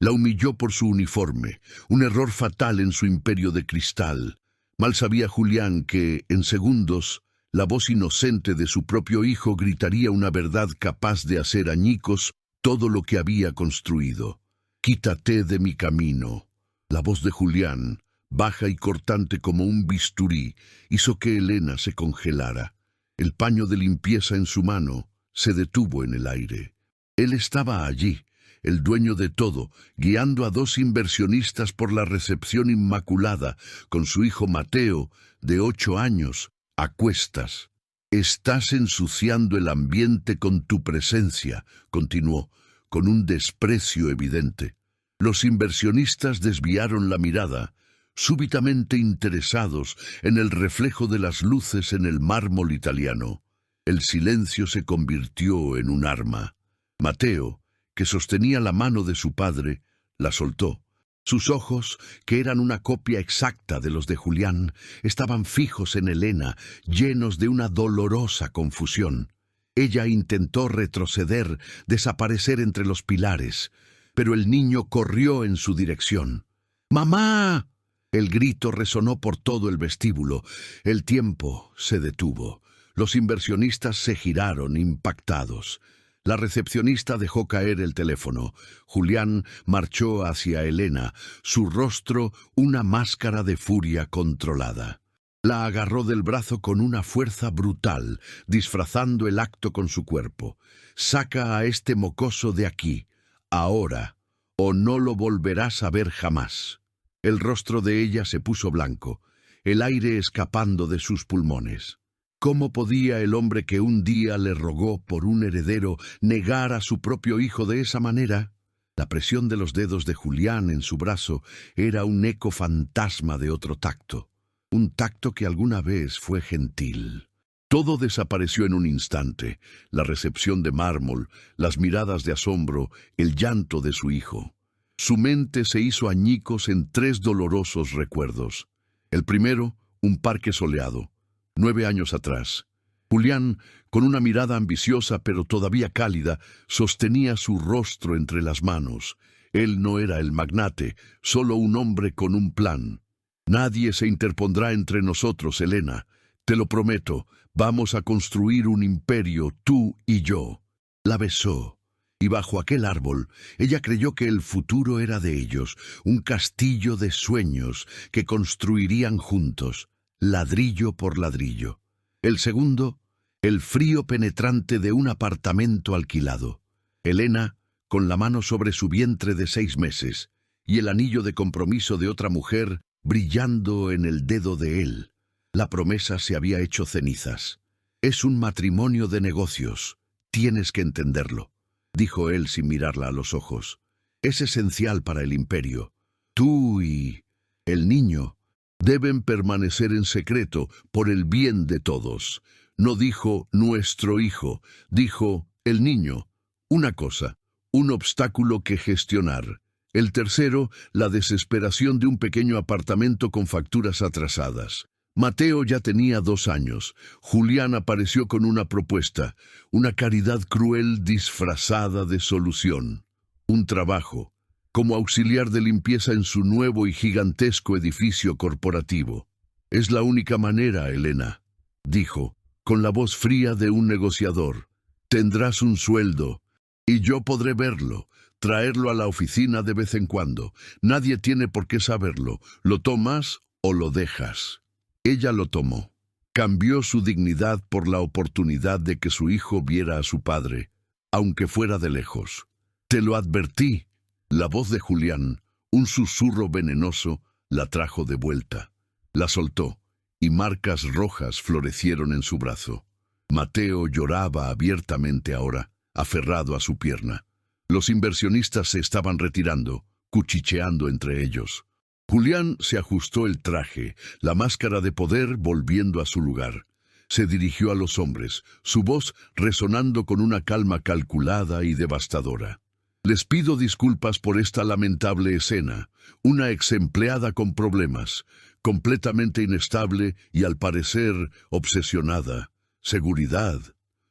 La humilló por su uniforme, un error fatal en su imperio de cristal. Mal sabía Julián que, en segundos, la voz inocente de su propio hijo gritaría una verdad capaz de hacer añicos todo lo que había construido. «Quítate de mi camino». La voz de Julián, baja y cortante como un bisturí, hizo que Elena se congelara. El paño de limpieza en su mano se detuvo en el aire. Él estaba allí, el dueño de todo, guiando a dos inversionistas por la recepción inmaculada, con su hijo Mateo, de 8 años, a cuestas. «Estás ensuciando el ambiente con tu presencia», continuó, con un desprecio evidente. Los inversionistas desviaron la mirada, súbitamente interesados en el reflejo de las luces en el mármol italiano. El silencio se convirtió en un arma. Mateo, que sostenía la mano de su padre, la soltó. Sus ojos, que eran una copia exacta de los de Julián, estaban fijos en Elena, llenos de una dolorosa confusión. Ella intentó retroceder, desaparecer entre los pilares, pero el niño corrió en su dirección. «¡Mamá!». El grito resonó por todo el vestíbulo. El tiempo se detuvo. Los inversionistas se giraron, impactados. La recepcionista dejó caer el teléfono. Julián marchó hacia Elena, su rostro una máscara de furia controlada. La agarró del brazo con una fuerza brutal, disfrazando el acto con su cuerpo. «Saca a este mocoso de aquí, ahora, o no lo volverás a ver jamás». El rostro de ella se puso blanco, el aire escapando de sus pulmones. ¿Cómo podía el hombre que un día le rogó por un heredero negar a su propio hijo de esa manera? La presión de los dedos de Julián en su brazo era un eco fantasma de otro tacto, un tacto que alguna vez fue gentil. Todo desapareció en un instante, la recepción de mármol, las miradas de asombro, el llanto de su hijo. Su mente se hizo añicos en 3 dolorosos recuerdos. El primero, un parque soleado, 9 años atrás. Julián, con una mirada ambiciosa pero todavía cálida, sostenía su rostro entre las manos. Él no era el magnate, solo un hombre con un plan. «Nadie se interpondrá entre nosotros, Elena. Te lo prometo, vamos a construir un imperio, tú y yo». La besó. Y bajo aquel árbol, ella creyó que el futuro era de ellos, un castillo de sueños que construirían juntos, ladrillo por ladrillo. El segundo, el frío penetrante de un apartamento alquilado. Elena, con la mano sobre su vientre de 6 meses, y el anillo de compromiso de otra mujer brillando en el dedo de él. La promesa se había hecho cenizas. «Es un matrimonio de negocios, tienes que entenderlo», dijo él sin mirarla a los ojos. «Es esencial para el imperio. Tú y el niño deben permanecer en secreto por el bien de todos». No dijo «nuestro hijo», dijo «el niño». Una cosa, un obstáculo que gestionar. El tercero, la desesperación de un pequeño apartamento con facturas atrasadas. Mateo ya tenía 2 años. Julián apareció con una propuesta, una caridad cruel disfrazada de solución. Un trabajo, como auxiliar de limpieza en su nuevo y gigantesco edificio corporativo. «Es la única manera, Elena», dijo, con la voz fría de un negociador. «Tendrás un sueldo, y yo podré verlo, traerlo a la oficina de vez en cuando. Nadie tiene por qué saberlo. Lo tomas o lo dejas». Ella lo tomó. Cambió su dignidad por la oportunidad de que su hijo viera a su padre, aunque fuera de lejos. «Te lo advertí». La voz de Julián, un susurro venenoso, la trajo de vuelta. La soltó, y marcas rojas florecieron en su brazo. Mateo lloraba abiertamente ahora, aferrado a su pierna. Los inversionistas se estaban retirando, cuchicheando entre ellos. Julián se ajustó el traje, la máscara de poder volviendo a su lugar. Se dirigió a los hombres, su voz resonando con una calma calculada y devastadora. «Les pido disculpas por esta lamentable escena. Una exempleada con problemas, completamente inestable y al parecer obsesionada. Seguridad».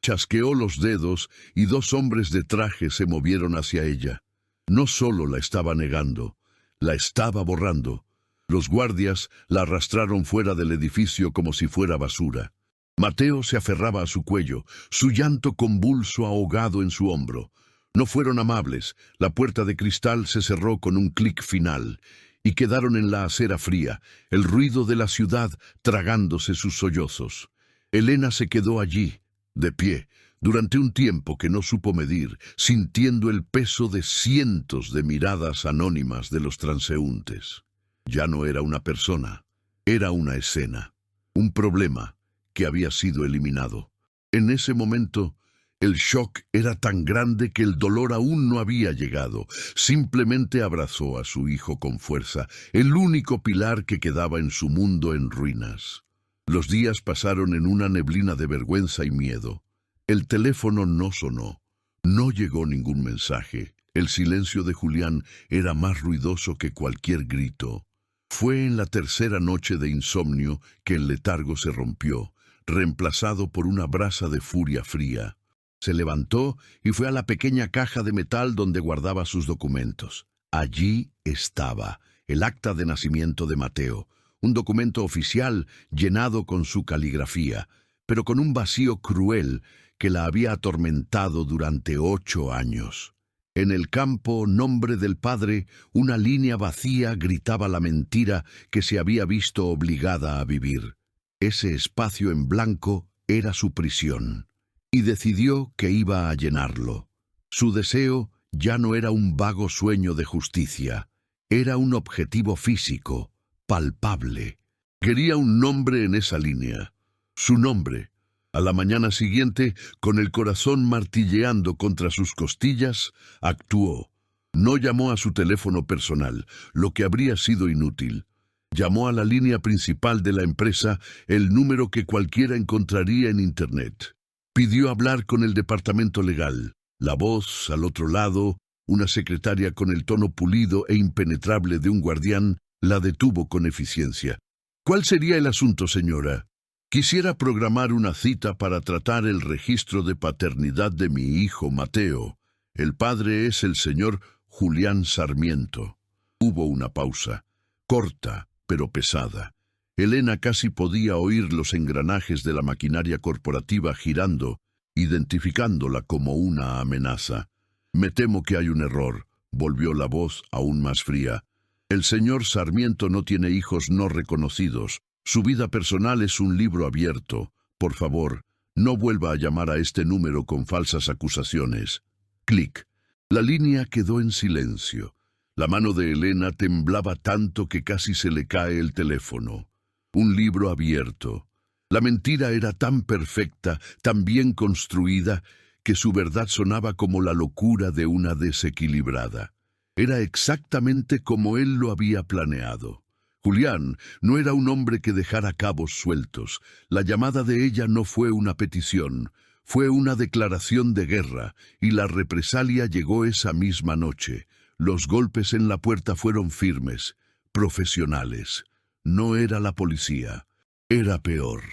Chasqueó los dedos y 2 hombres de traje se movieron hacia ella. No solo la estaba negando, la estaba borrando. Los guardias la arrastraron fuera del edificio como si fuera basura. Mateo se aferraba a su cuello, su llanto convulso ahogado en su hombro. No fueron amables, la puerta de cristal se cerró con un clic final, y quedaron en la acera fría, el ruido de la ciudad tragándose sus sollozos. Elena se quedó allí, de pie, durante un tiempo que no supo medir, sintiendo el peso de cientos de miradas anónimas de los transeúntes. Ya no era una persona, era una escena, un problema que había sido eliminado. En ese momento, el shock era tan grande que el dolor aún no había llegado. Simplemente abrazó a su hijo con fuerza, el único pilar que quedaba en su mundo en ruinas. Los días pasaron en una neblina de vergüenza y miedo. El teléfono no sonó. No llegó ningún mensaje. El silencio de Julián era más ruidoso que cualquier grito. Fue en la tercera noche de insomnio que el letargo se rompió, reemplazado por una brasa de furia fría. Se levantó y fue a la pequeña caja de metal donde guardaba sus documentos. Allí estaba el acta de nacimiento de Mateo, un documento oficial llenado con su caligrafía, pero con un vacío cruel que la había atormentado durante 8 años. En el campo nombre del padre, una línea vacía gritaba la mentira que se había visto obligada a vivir. Ese espacio en blanco era su prisión, y decidió que iba a llenarlo. Su deseo ya no era un vago sueño de justicia, era un objetivo físico, palpable. Quería un nombre en esa línea, su nombre. A la mañana siguiente, con el corazón martilleando contra sus costillas, actuó. No llamó a su teléfono personal, lo que habría sido inútil. Llamó a la línea principal de la empresa, el número que cualquiera encontraría en Internet. Pidió hablar con el departamento legal. La voz al otro lado, una secretaria con el tono pulido e impenetrable de un guardián, la detuvo con eficiencia. ¿Cuál sería el asunto, señora? Quisiera programar una cita para tratar el registro de paternidad de mi hijo Mateo. El padre es el señor Julián Sarmiento. Hubo una pausa, corta pero pesada. Elena casi podía oír los engranajes de la maquinaria corporativa girando, identificándola como una amenaza. Me temo que hay un error, volvió la voz aún más fría. El señor Sarmiento no tiene hijos no reconocidos. Su vida personal es un libro abierto. Por favor, no vuelva a llamar a este número con falsas acusaciones. Clic. La línea quedó en silencio. La mano de Elena temblaba tanto que casi se le cae el teléfono. Un libro abierto. La mentira era tan perfecta, tan bien construida, que su verdad sonaba como la locura de una desequilibrada. Era exactamente como él lo había planeado. Julián no era un hombre que dejara cabos sueltos. La llamada de ella no fue una petición, fue una declaración de guerra, y la represalia llegó esa misma noche. Los golpes en la puerta fueron firmes, profesionales. No era la policía, era peor.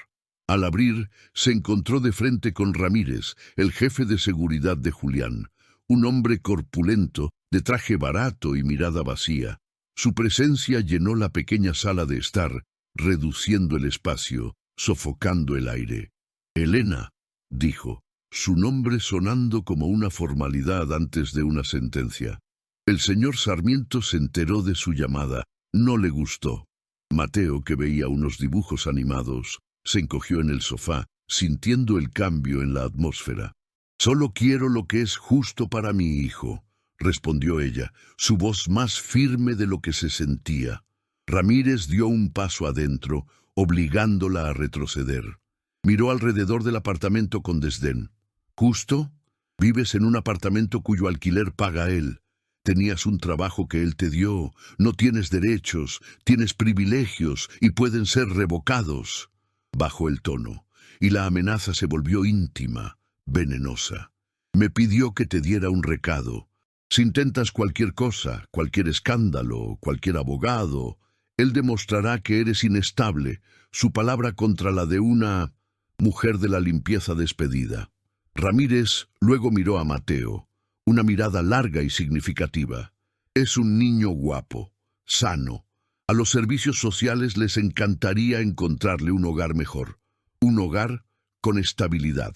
Al abrir, se encontró de frente con Ramírez, el jefe de seguridad de Julián, un hombre corpulento, de traje barato y mirada vacía. Su presencia llenó la pequeña sala de estar, reduciendo el espacio, sofocando el aire. Elena, dijo, su nombre sonando como una formalidad antes de una sentencia. El señor Sarmiento se enteró de su llamada. No le gustó. Mateo, que veía unos dibujos animados, se encogió en el sofá, sintiendo el cambio en la atmósfera. «Solo quiero lo que es justo para mi hijo», respondió ella, su voz más firme de lo que se sentía. Ramírez dio un paso adentro, obligándola a retroceder. Miró alrededor del apartamento con desdén. «¿Justo? Vives en un apartamento cuyo alquiler paga él. Tenías un trabajo que él te dio, no tienes derechos, tienes privilegios y pueden ser revocados». Bajó el tono, y la amenaza se volvió íntima, venenosa. «Me pidió que te diera un recado. Si intentas cualquier cosa, cualquier escándalo, cualquier abogado, él demostrará que eres inestable, su palabra contra la de una mujer de la limpieza despedida». Ramírez luego miró a Mateo, una mirada larga y significativa. Es un niño guapo, sano. A los servicios sociales les encantaría encontrarle un hogar mejor, un hogar con estabilidad,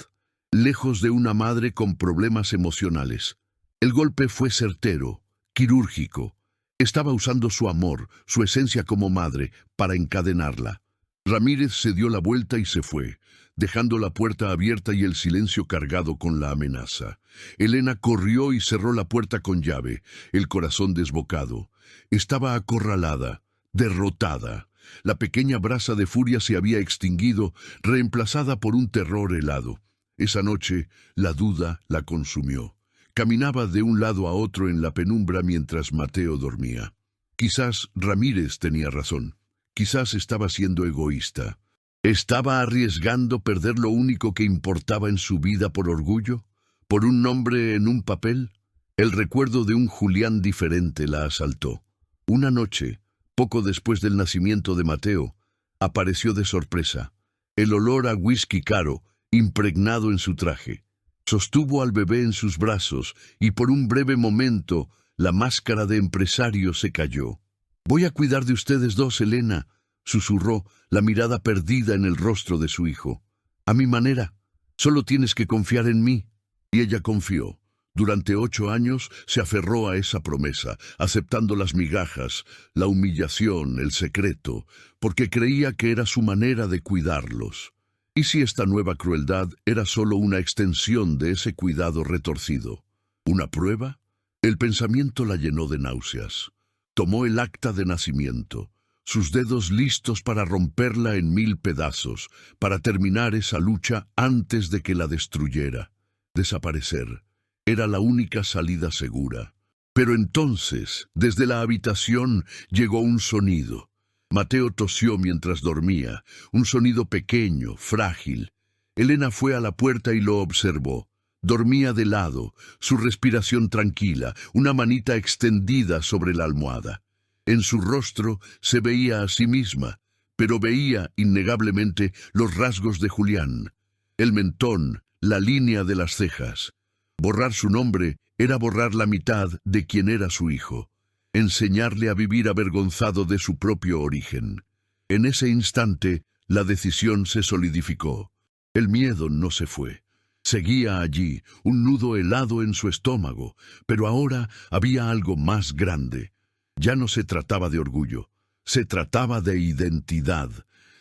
lejos de una madre con problemas emocionales. El golpe fue certero, quirúrgico. Estaba usando su amor, su esencia como madre, para encadenarla. Ramírez se dio la vuelta y se fue, dejando la puerta abierta y el silencio cargado con la amenaza. Elena corrió y cerró la puerta con llave, el corazón desbocado. Estaba acorralada, derrotada. La pequeña brasa de furia se había extinguido, reemplazada por un terror helado. Esa noche, la duda la consumió. Caminaba de un lado a otro en la penumbra mientras Mateo dormía. Quizás Ramírez tenía razón. Quizás estaba siendo egoísta. ¿Estaba arriesgando perder lo único que importaba en su vida por orgullo? ¿Por un nombre en un papel? El recuerdo de un Julián diferente la asaltó. Una noche, poco después del nacimiento de Mateo, apareció de sorpresa. El olor a whisky caro, impregnado en su traje. Sostuvo al bebé en sus brazos y por un breve momento la máscara de empresario se cayó. «Voy a cuidar de ustedes dos, Elena», susurró, la mirada perdida en el rostro de su hijo. «A mi manera. Solo tienes que confiar en mí». Y ella confió. Durante 8 años se aferró a esa promesa, aceptando las migajas, la humillación, el secreto, porque creía que era su manera de cuidarlos. ¿Y si esta nueva crueldad era solo una extensión de ese cuidado retorcido? ¿Una prueba? El pensamiento la llenó de náuseas. Tomó el acta de nacimiento, sus dedos listos para romperla en 1000 pedazos, para terminar esa lucha antes de que la destruyera. Desaparecer era la única salida segura. Pero entonces, desde la habitación, llegó un sonido. Mateo tosió mientras dormía, un sonido pequeño, frágil. Elena fue a la puerta y lo observó. Dormía de lado, su respiración tranquila, una manita extendida sobre la almohada. En su rostro se veía a sí misma, pero veía, innegablemente, los rasgos de Julián. El mentón, la línea de las cejas. Borrar su nombre era borrar la mitad de quien era su hijo. Enseñarle a vivir avergonzado de su propio origen. En ese instante, la decisión se solidificó. El miedo no se fue. Seguía allí, un nudo helado en su estómago, pero ahora había algo más grande. Ya no se trataba de orgullo, se trataba de identidad,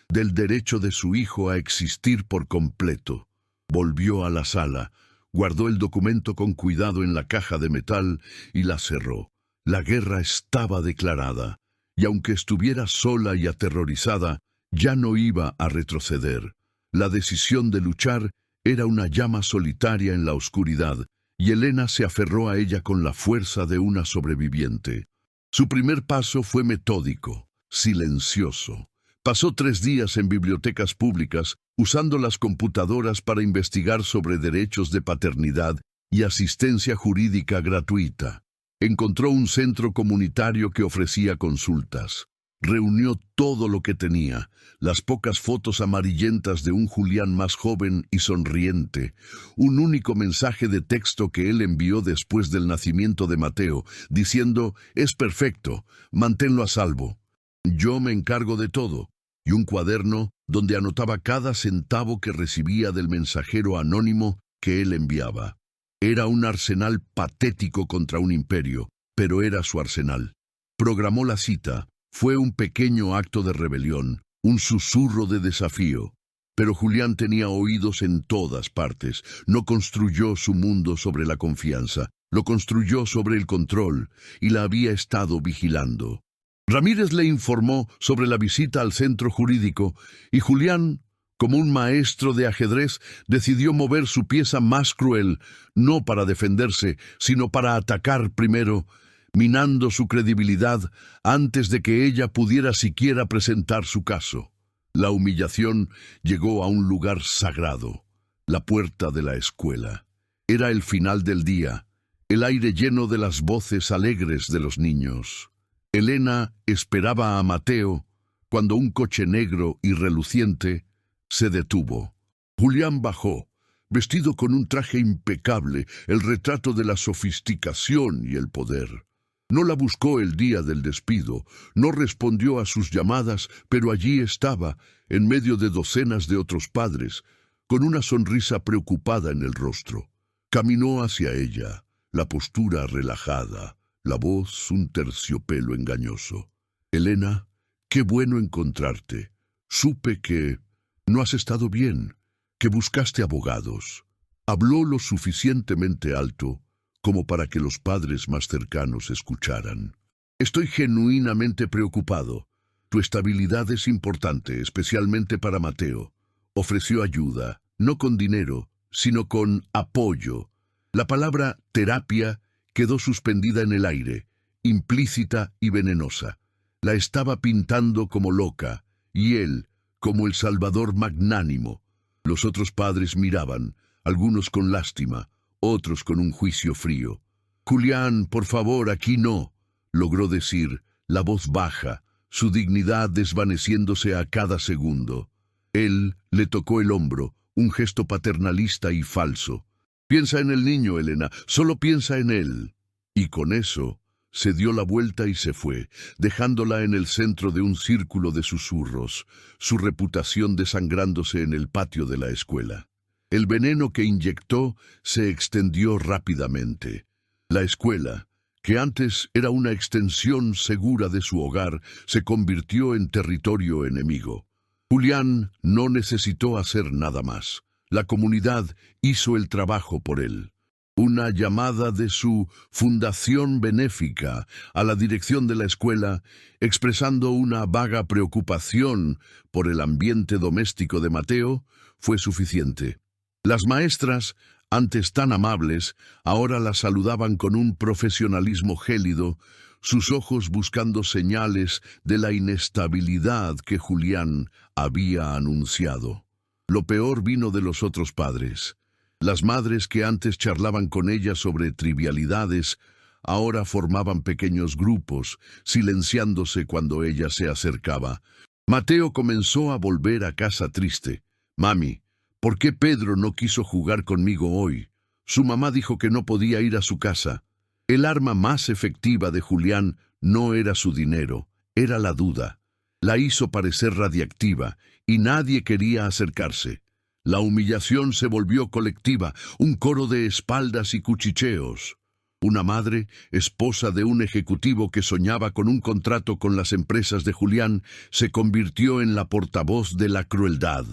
del derecho de su hijo a existir por completo. Volvió a la sala, guardó el documento con cuidado en la caja de metal y la cerró. La guerra estaba declarada, y aunque estuviera sola y aterrorizada, ya no iba a retroceder. La decisión de luchar era una llama solitaria en la oscuridad, y Elena se aferró a ella con la fuerza de una sobreviviente. Su primer paso fue metódico, silencioso. Pasó 3 días en bibliotecas públicas, usando las computadoras para investigar sobre derechos de paternidad y asistencia jurídica gratuita. Encontró un centro comunitario que ofrecía consultas. Reunió todo lo que tenía, las pocas fotos amarillentas de un Julián más joven y sonriente, un único mensaje de texto que él envió después del nacimiento de Mateo, diciendo: «Es perfecto, manténlo a salvo. Yo me encargo de todo», y un cuaderno donde anotaba cada centavo que recibía del mensajero anónimo que él enviaba. Era un arsenal patético contra un imperio, pero era su arsenal. Programó la cita. Fue un pequeño acto de rebelión, un susurro de desafío. Pero Julián tenía oídos en todas partes. No construyó su mundo sobre la confianza, lo construyó sobre el control, y la había estado vigilando. Ramírez le informó sobre la visita al centro jurídico, y Julián, como un maestro de ajedrez, decidió mover su pieza más cruel, no para defenderse, sino para atacar primero, minando su credibilidad antes de que ella pudiera siquiera presentar su caso. La humillación llegó a un lugar sagrado, la puerta de la escuela. Era el final del día, el aire lleno de las voces alegres de los niños. Elena esperaba a Mateo cuando un coche negro y reluciente se detuvo. Julián bajó, vestido con un traje impecable, el retrato de la sofisticación y el poder. No la buscó el día del despido, no respondió a sus llamadas, pero allí estaba, en medio de docenas de otros padres, con una sonrisa preocupada en el rostro. Caminó hacia ella, la postura relajada, la voz un terciopelo engañoso. «Elena, qué bueno encontrarte. Supe que no has estado bien, que buscaste abogados». Habló lo suficientemente alto como para que los padres más cercanos escucharan. «Estoy genuinamente preocupado. Tu estabilidad es importante, especialmente para Mateo». Ofreció ayuda, no con dinero, sino con apoyo. La palabra terapia quedó suspendida en el aire, implícita y venenosa. La estaba pintando como loca, y él, como el salvador magnánimo. Los otros padres miraban, algunos con lástima, otros con un juicio frío. «Julián, por favor, aquí no», logró decir, la voz baja, su dignidad desvaneciéndose a cada segundo. Él le tocó el hombro, un gesto paternalista y falso. «Piensa en el niño, Elena, solo piensa en él». Y con eso se dio la vuelta y se fue, dejándola en el centro de un círculo de susurros, su reputación desangrándose en el patio de la escuela. El veneno que inyectó se extendió rápidamente. La escuela, que antes era una extensión segura de su hogar, se convirtió en territorio enemigo. Julián no necesitó hacer nada más. La comunidad hizo el trabajo por él. Una llamada de su fundación benéfica a la dirección de la escuela, expresando una vaga preocupación por el ambiente doméstico de Mateo, fue suficiente. Las maestras, antes tan amables, ahora la saludaban con un profesionalismo gélido, sus ojos buscando señales de la inestabilidad que Julián había anunciado. Lo peor vino de los otros padres. Las madres que antes charlaban con ella sobre trivialidades, ahora formaban pequeños grupos, silenciándose cuando ella se acercaba. Mateo comenzó a volver a casa triste. «Mami, ¿por qué Pedro no quiso jugar conmigo hoy? Su mamá dijo que no podía ir a su casa». El arma más efectiva de Julián no era su dinero, era la duda. La hizo parecer radiactiva y nadie quería acercarse. La humillación se volvió colectiva, un coro de espaldas y cuchicheos. Una madre, esposa de un ejecutivo que soñaba con un contrato con las empresas de Julián, se convirtió en la portavoz de la crueldad.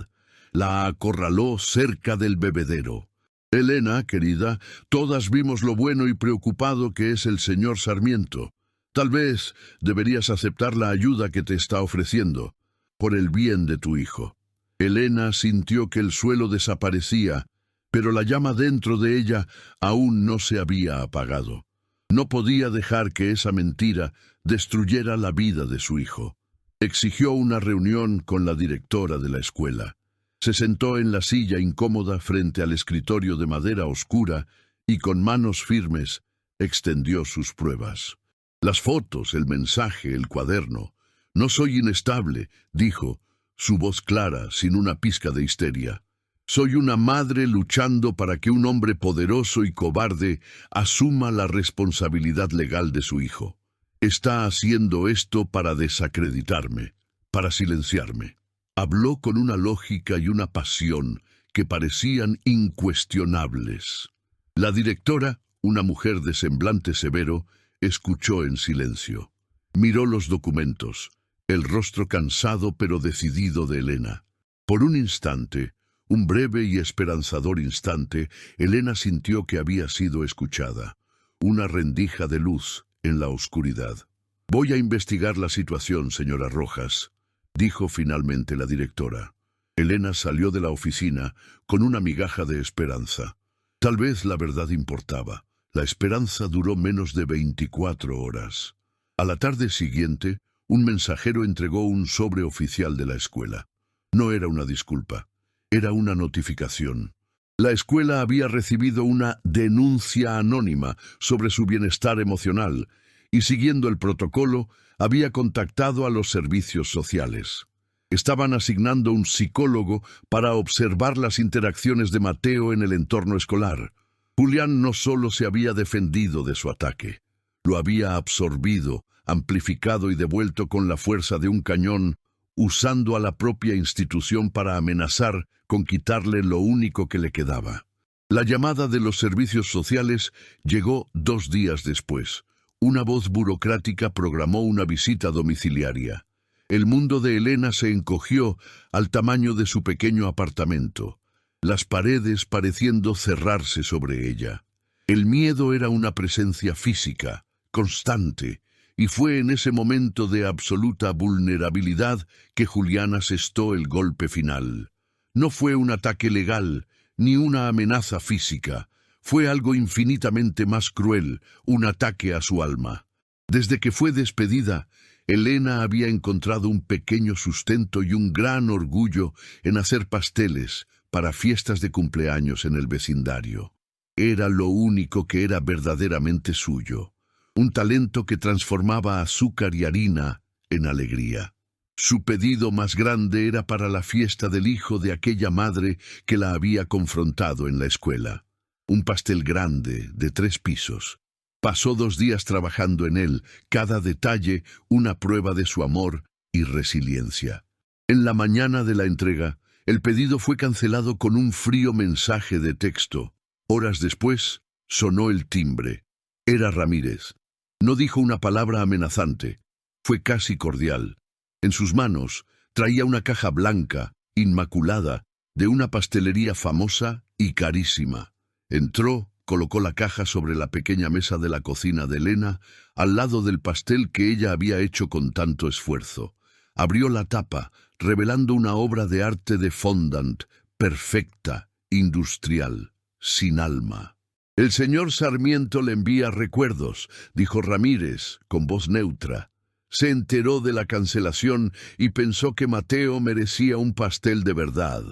La acorraló cerca del bebedero. «Elena, querida, todas vimos lo bueno y preocupado que es el señor Sarmiento. Tal vez deberías aceptar la ayuda que te está ofreciendo, por el bien de tu hijo». Elena sintió que el suelo desaparecía, pero la llama dentro de ella aún no se había apagado. No podía dejar que esa mentira destruyera la vida de su hijo. Exigió una reunión con la directora de la escuela. Se sentó en la silla incómoda frente al escritorio de madera oscura y con manos firmes extendió sus pruebas. Las fotos, el mensaje, el cuaderno. «No soy inestable», dijo, su voz clara, sin una pizca de histeria. «Soy una madre luchando para que un hombre poderoso y cobarde asuma la responsabilidad legal de su hijo. Está haciendo esto para desacreditarme, para silenciarme». Habló con una lógica y una pasión que parecían incuestionables. La directora, una mujer de semblante severo, escuchó en silencio. Miró los documentos, el rostro cansado pero decidido de Elena. Por un instante, un breve y esperanzador instante, Elena sintió que había sido escuchada. Una rendija de luz en la oscuridad. «Voy a investigar la situación, señora Rojas», dijo finalmente la directora. Elena salió de la oficina con una migaja de esperanza. Tal vez la verdad importaba. La esperanza duró menos de 24 horas. A la tarde siguiente, un mensajero entregó un sobre oficial de la escuela. No era una disculpa, era una notificación. La escuela había recibido una denuncia anónima sobre su bienestar emocional y, siguiendo el protocolo, había contactado a los servicios sociales. Estaban asignando un psicólogo para observar las interacciones de Mateo en el entorno escolar. Julián no solo se había defendido de su ataque, lo había absorbido, amplificado y devuelto con la fuerza de un cañón, usando a la propia institución para amenazar con quitarle lo único que le quedaba. La llamada de los servicios sociales llegó 2 días después. Una voz burocrática programó una visita domiciliaria. El mundo de Elena se encogió al tamaño de su pequeño apartamento, las paredes pareciendo cerrarse sobre ella. El miedo era una presencia física, constante, y fue en ese momento de absoluta vulnerabilidad que Julián asestó el golpe final. No fue un ataque legal, ni una amenaza física. Fue algo infinitamente más cruel, un ataque a su alma. Desde que fue despedida, Elena había encontrado un pequeño sustento y un gran orgullo en hacer pasteles para fiestas de cumpleaños en el vecindario. Era lo único que era verdaderamente suyo, un talento que transformaba azúcar y harina en alegría. Su pedido más grande era para la fiesta del hijo de aquella madre que la había confrontado en la escuela. Un pastel grande, de 3 pisos. Pasó 2 días trabajando en él, cada detalle una prueba de su amor y resiliencia. En la mañana de la entrega, el pedido fue cancelado con un frío mensaje de texto. Horas después, sonó el timbre. Era Ramírez. No dijo una palabra amenazante. Fue casi cordial. En sus manos traía una caja blanca, inmaculada, de una pastelería famosa y carísima. Entró, colocó la caja sobre la pequeña mesa de la cocina de Elena, al lado del pastel que ella había hecho con tanto esfuerzo. Abrió la tapa, revelando una obra de arte de fondant, perfecta, industrial, sin alma. «El señor Sarmiento le envía recuerdos», dijo Ramírez, con voz neutra. Se enteró de la cancelación y pensó que Mateo merecía un pastel de verdad.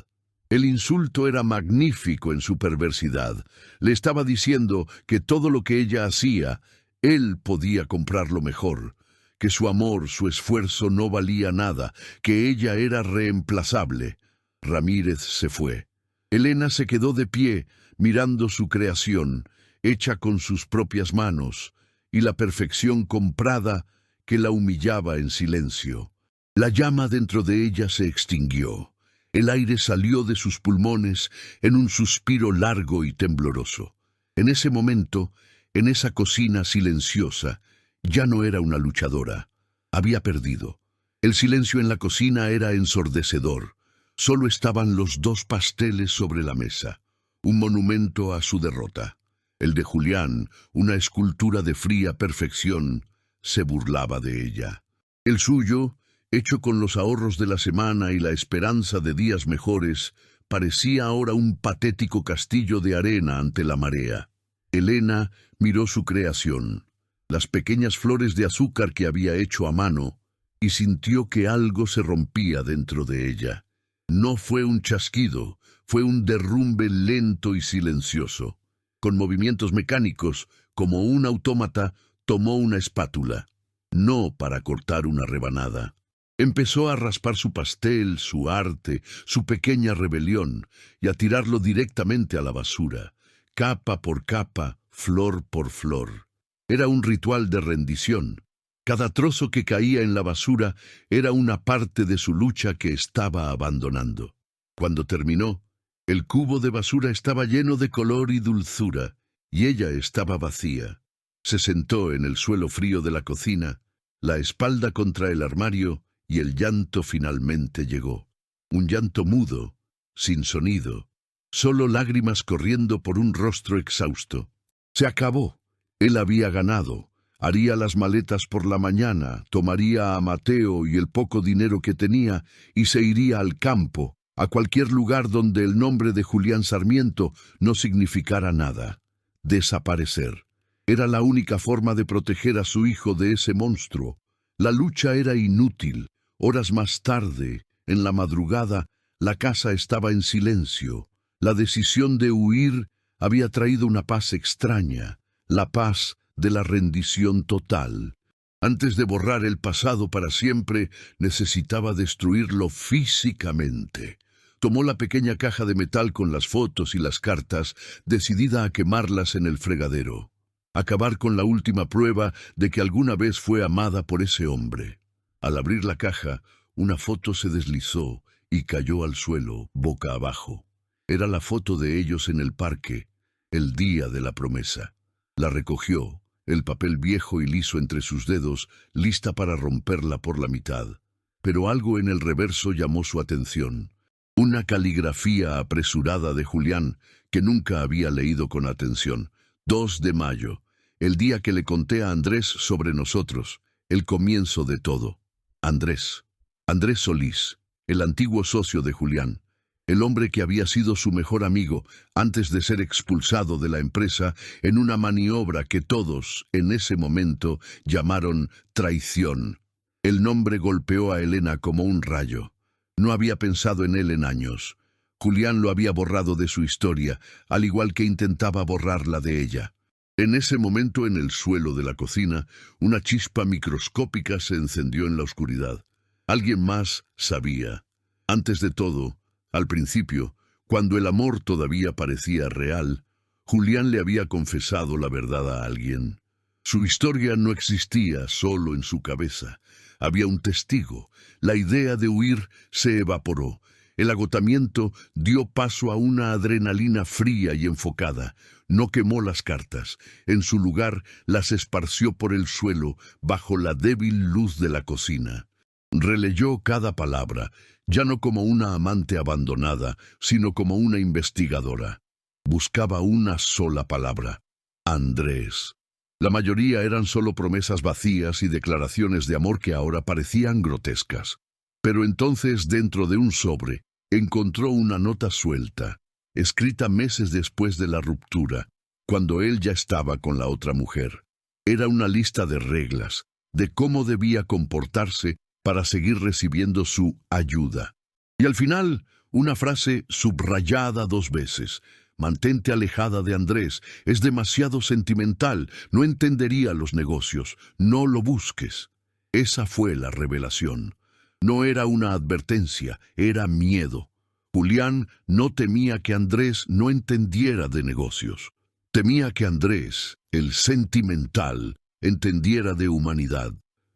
El insulto era magnífico en su perversidad. Le estaba diciendo que todo lo que ella hacía, él podía comprarlo mejor, que su amor, su esfuerzo no valía nada, que ella era reemplazable. Ramírez se fue. Elena se quedó de pie, mirando su creación, hecha con sus propias manos, y la perfección comprada que la humillaba en silencio. La llama dentro de ella se extinguió. El aire salió de sus pulmones en un suspiro largo y tembloroso. En ese momento, en esa cocina silenciosa, ya no era una luchadora. Había perdido. El silencio en la cocina era ensordecedor. Solo estaban los 2 pasteles sobre la mesa, un monumento a su derrota. El de Julián, una escultura de fría perfección, se burlaba de ella. El suyo, hecho con los ahorros de la semana y la esperanza de días mejores, parecía ahora un patético castillo de arena ante la marea. Elena miró su creación, las pequeñas flores de azúcar que había hecho a mano, y sintió que algo se rompía dentro de ella. No fue un chasquido, fue un derrumbe lento y silencioso. Con movimientos mecánicos, como un autómata, tomó una espátula, no para cortar una rebanada. Empezó a raspar su pastel, su arte, su pequeña rebelión, y a tirarlo directamente a la basura, capa por capa, flor por flor. Era un ritual de rendición. Cada trozo que caía en la basura era una parte de su lucha que estaba abandonando. Cuando terminó, el cubo de basura estaba lleno de color y dulzura, y ella estaba vacía. Se sentó en el suelo frío de la cocina, la espalda contra el armario, y el llanto finalmente llegó. Un llanto mudo, sin sonido, solo lágrimas corriendo por un rostro exhausto. Se acabó. Él había ganado. Haría las maletas por la mañana, tomaría a Mateo y el poco dinero que tenía y se iría al campo, a cualquier lugar donde el nombre de Julián Sarmiento no significara nada. Desaparecer. Era la única forma de proteger a su hijo de ese monstruo. La lucha era inútil. Horas más tarde, en la madrugada, la casa estaba en silencio. La decisión de huir había traído una paz extraña, la paz de la rendición total. Antes de borrar el pasado para siempre, necesitaba destruirlo físicamente. Tomó la pequeña caja de metal con las fotos y las cartas, decidida a quemarlas en el fregadero. Acabar con la última prueba de que alguna vez fue amada por ese hombre. Al abrir la caja, una foto se deslizó y cayó al suelo, boca abajo. Era la foto de ellos en el parque, el día de la promesa. La recogió, el papel viejo y liso entre sus dedos, lista para romperla por la mitad. Pero algo en el reverso llamó su atención. Una caligrafía apresurada de Julián, que nunca había leído con atención. 2 de mayo, el día que le conté a Andrés sobre nosotros, el comienzo de todo. Andrés Solís, el antiguo socio de Julián, el hombre que había sido su mejor amigo antes de ser expulsado de la empresa en una maniobra que todos, en ese momento, llamaron traición. El nombre golpeó a Elena como un rayo. No había pensado en él en años. Julián lo había borrado de su historia, al igual que intentaba borrarla de ella. En ese momento, en el suelo de la cocina, una chispa microscópica se encendió en la oscuridad. Alguien más sabía. Antes de todo, al principio, cuando el amor todavía parecía real, Julián le había confesado la verdad a alguien. Su historia no existía solo en su cabeza. Había un testigo. La idea de huir se evaporó. El agotamiento dio paso a una adrenalina fría y enfocada. No quemó las cartas. En su lugar, las esparció por el suelo, bajo la débil luz de la cocina. Releyó cada palabra, ya no como una amante abandonada, sino como una investigadora. Buscaba una sola palabra: Andrés. La mayoría eran solo promesas vacías y declaraciones de amor que ahora parecían grotescas. Pero entonces, dentro de un sobre, encontró una nota suelta, escrita meses después de la ruptura, cuando él ya estaba con la otra mujer. Era una lista de reglas, de cómo debía comportarse para seguir recibiendo su ayuda. Y al final, una frase subrayada 2 veces: mantente alejada de Andrés, es demasiado sentimental, no entendería los negocios, no lo busques. Esa fue la revelación. No era una advertencia, era miedo. Julián no temía que Andrés no entendiera de negocios. Temía que Andrés, el sentimental, entendiera de humanidad.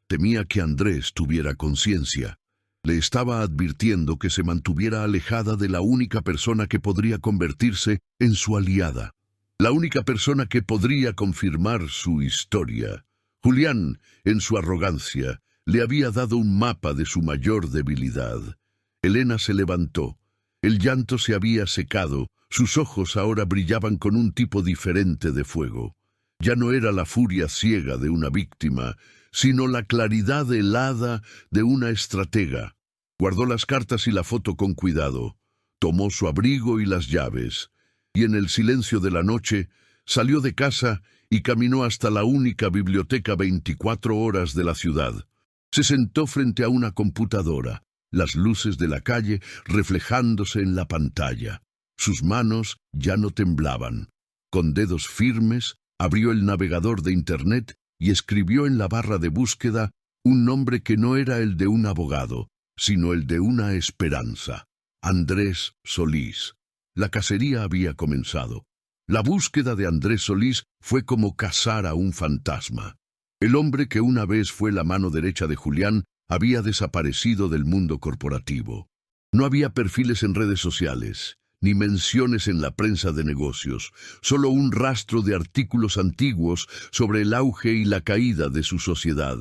Temía que Andrés tuviera conciencia. Le estaba advirtiendo que se mantuviera alejada de la única persona que podría convertirse en su aliada. La única persona que podría confirmar su historia. Julián, en su arrogancia, le había dado un mapa de su mayor debilidad. Elena se levantó. El llanto se había secado. Sus ojos ahora brillaban con un tipo diferente de fuego. Ya no era la furia ciega de una víctima, sino la claridad helada de una estratega. Guardó las cartas y la foto con cuidado. Tomó su abrigo y las llaves. Y en el silencio de la noche, salió de casa y caminó hasta la única biblioteca 24 horas de la ciudad. Se sentó frente a una computadora, las luces de la calle reflejándose en la pantalla. Sus manos ya no temblaban. Con dedos firmes, abrió el navegador de Internet y escribió en la barra de búsqueda un nombre que no era el de un abogado, sino el de una esperanza: Andrés Solís. La cacería había comenzado. La búsqueda de Andrés Solís fue como cazar a un fantasma. El hombre que una vez fue la mano derecha de Julián había desaparecido del mundo corporativo. No había perfiles en redes sociales, ni menciones en la prensa de negocios, solo un rastro de artículos antiguos sobre el auge y la caída de su sociedad.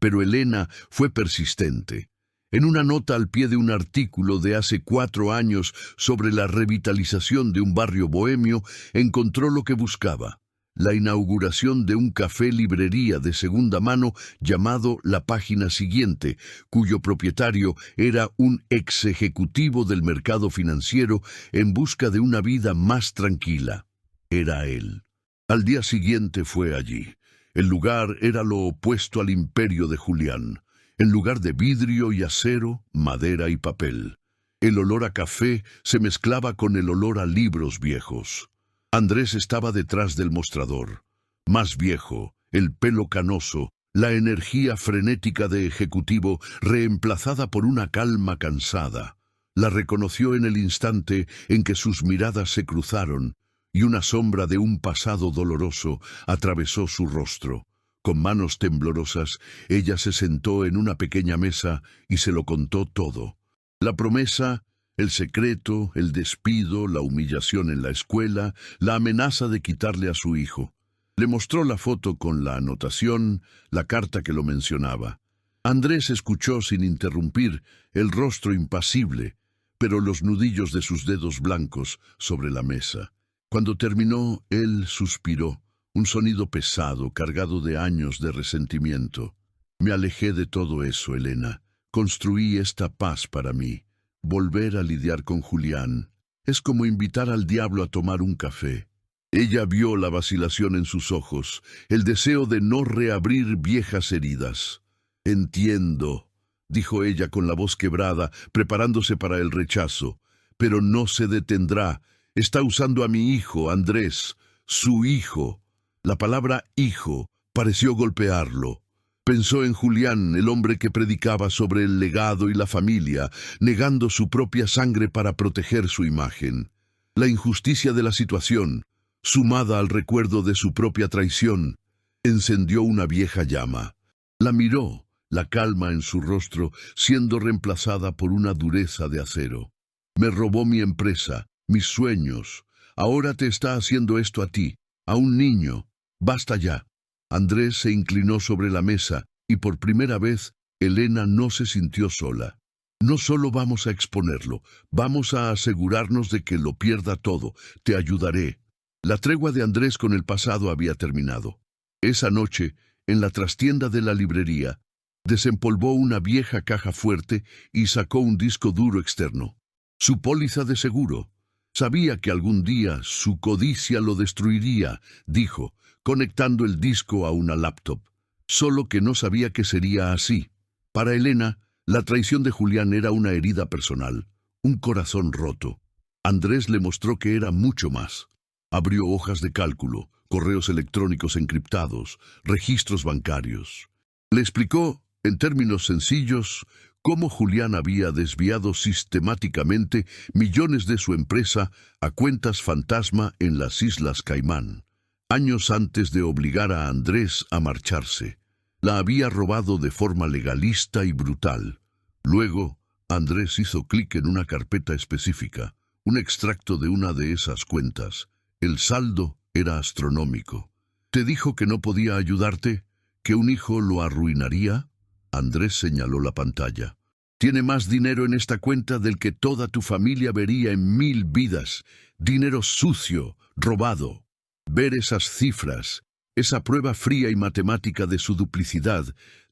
Pero Elena fue persistente. En una nota al pie de un artículo de hace 4 años sobre la revitalización de un barrio bohemio, encontró lo que buscaba: la inauguración de un café-librería de segunda mano llamado La Página Siguiente, cuyo propietario era un ex ejecutivo del mercado financiero en busca de una vida más tranquila. Era él. Al día siguiente fue allí. El lugar era lo opuesto al imperio de Julián. En lugar de vidrio y acero, madera y papel. El olor a café se mezclaba con el olor a libros viejos. Andrés estaba detrás del mostrador. Más viejo, el pelo canoso, la energía frenética de ejecutivo reemplazada por una calma cansada. La reconoció en el instante en que sus miradas se cruzaron y una sombra de un pasado doloroso atravesó su rostro. Con manos temblorosas, ella se sentó en una pequeña mesa y se lo contó todo. La promesa, el secreto, el despido, la humillación en la escuela, la amenaza de quitarle a su hijo. Le mostró la foto con la anotación, la carta que lo mencionaba. Andrés escuchó sin interrumpir, el rostro impasible, pero los nudillos de sus dedos blancos sobre la mesa. Cuando terminó, él suspiró, un sonido pesado, cargado de años de resentimiento. Me alejé de todo eso, Elena. Construí esta paz para mí. Volver a lidiar con Julián es como invitar al diablo a tomar un café. Ella vio la vacilación en sus ojos, el deseo de no reabrir viejas heridas. Entiendo, dijo ella con la voz quebrada, preparándose para el rechazo, pero no se detendrá. Está usando a mi hijo, Andrés, su hijo. La palabra hijo pareció golpearlo. Pensó en Julián, el hombre que predicaba sobre el legado y la familia, negando su propia sangre para proteger su imagen. La injusticia de la situación, sumada al recuerdo de su propia traición, encendió una vieja llama. La miró, la calma en su rostro siendo reemplazada por una dureza de acero. Me robó mi empresa, mis sueños. Ahora te está haciendo esto a ti, a un niño. Basta ya. Andrés se inclinó sobre la mesa y por primera vez Elena no se sintió sola. No solo vamos a exponerlo, vamos a asegurarnos de que lo pierda todo. Te ayudaré. La tregua de Andrés con el pasado había terminado. Esa noche, en la trastienda de la librería, desempolvó una vieja caja fuerte y sacó un disco duro externo. Su póliza de seguro. Sabía que algún día su codicia lo destruiría, dijo, conectando el disco a una laptop. Solo que no sabía que sería así. Para Elena, la traición de Julián era una herida personal, un corazón roto. Andrés le mostró que era mucho más. Abrió hojas de cálculo, correos electrónicos encriptados, registros bancarios. Le explicó, en términos sencillos, cómo Julián había desviado sistemáticamente millones de su empresa a cuentas fantasma en las Islas Caimán. Años antes de obligar a Andrés a marcharse, la había robado de forma legalista y brutal. Luego, Andrés hizo clic en una carpeta específica, un extracto de una de esas cuentas. El saldo era astronómico. ¿Te dijo que no podía ayudarte? ¿Que un hijo lo arruinaría? Andrés señaló la pantalla. Tiene más dinero en esta cuenta del que toda tu familia vería en 1000 vidas. Dinero sucio, robado. Ver esas cifras, esa prueba fría y matemática de su duplicidad,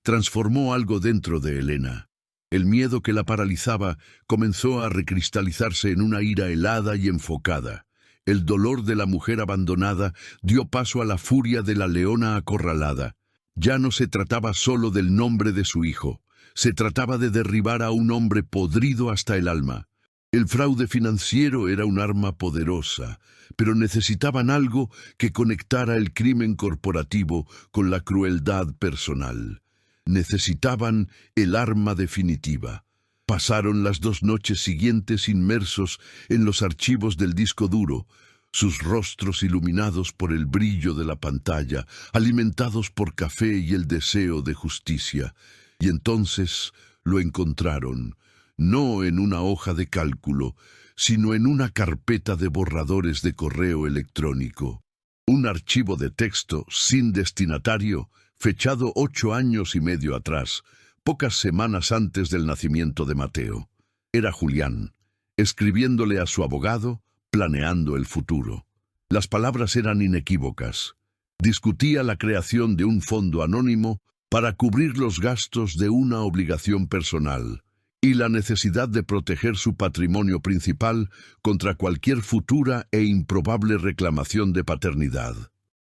transformó algo dentro de Elena. El miedo que la paralizaba comenzó a recristalizarse en una ira helada y enfocada. El dolor de la mujer abandonada dio paso a la furia de la leona acorralada. Ya no se trataba solo del nombre de su hijo, se trataba de derribar a un hombre podrido hasta el alma. El fraude financiero era un arma poderosa, pero necesitaban algo que conectara el crimen corporativo con la crueldad personal. Necesitaban el arma definitiva. Pasaron las 2 noches siguientes inmersos en los archivos del disco duro, sus rostros iluminados por el brillo de la pantalla, alimentados por café y el deseo de justicia. Y entonces lo encontraron, no en una hoja de cálculo, sino en una carpeta de borradores de correo electrónico. Un archivo de texto sin destinatario, fechado 8 años y medio atrás, pocas semanas antes del nacimiento de Mateo. Era Julián, escribiéndole a su abogado, planeando el futuro. Las palabras eran inequívocas. Discutía la creación de un fondo anónimo para cubrir los gastos de una obligación personal y la necesidad de proteger su patrimonio principal contra cualquier futura e improbable reclamación de paternidad.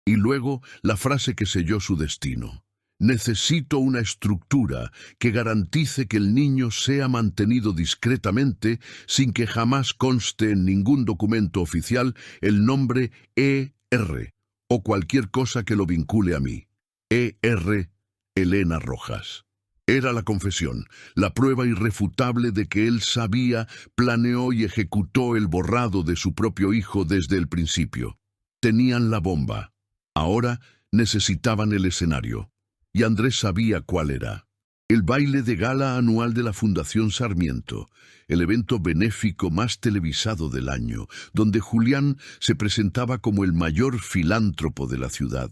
Y luego la frase que selló su destino. Necesito una estructura que garantice que el niño sea mantenido discretamente sin que jamás conste en ningún documento oficial el nombre ER o cualquier cosa que lo vincule a mí. ER Elena Rojas. Era la confesión, la prueba irrefutable de que él sabía, planeó y ejecutó el borrado de su propio hijo desde el principio. Tenían la bomba. Ahora necesitaban el escenario. Y Andrés sabía cuál era. El baile de gala anual de la Fundación Sarmiento, el evento benéfico más televisado del año, donde Julián se presentaba como el mayor filántropo de la ciudad.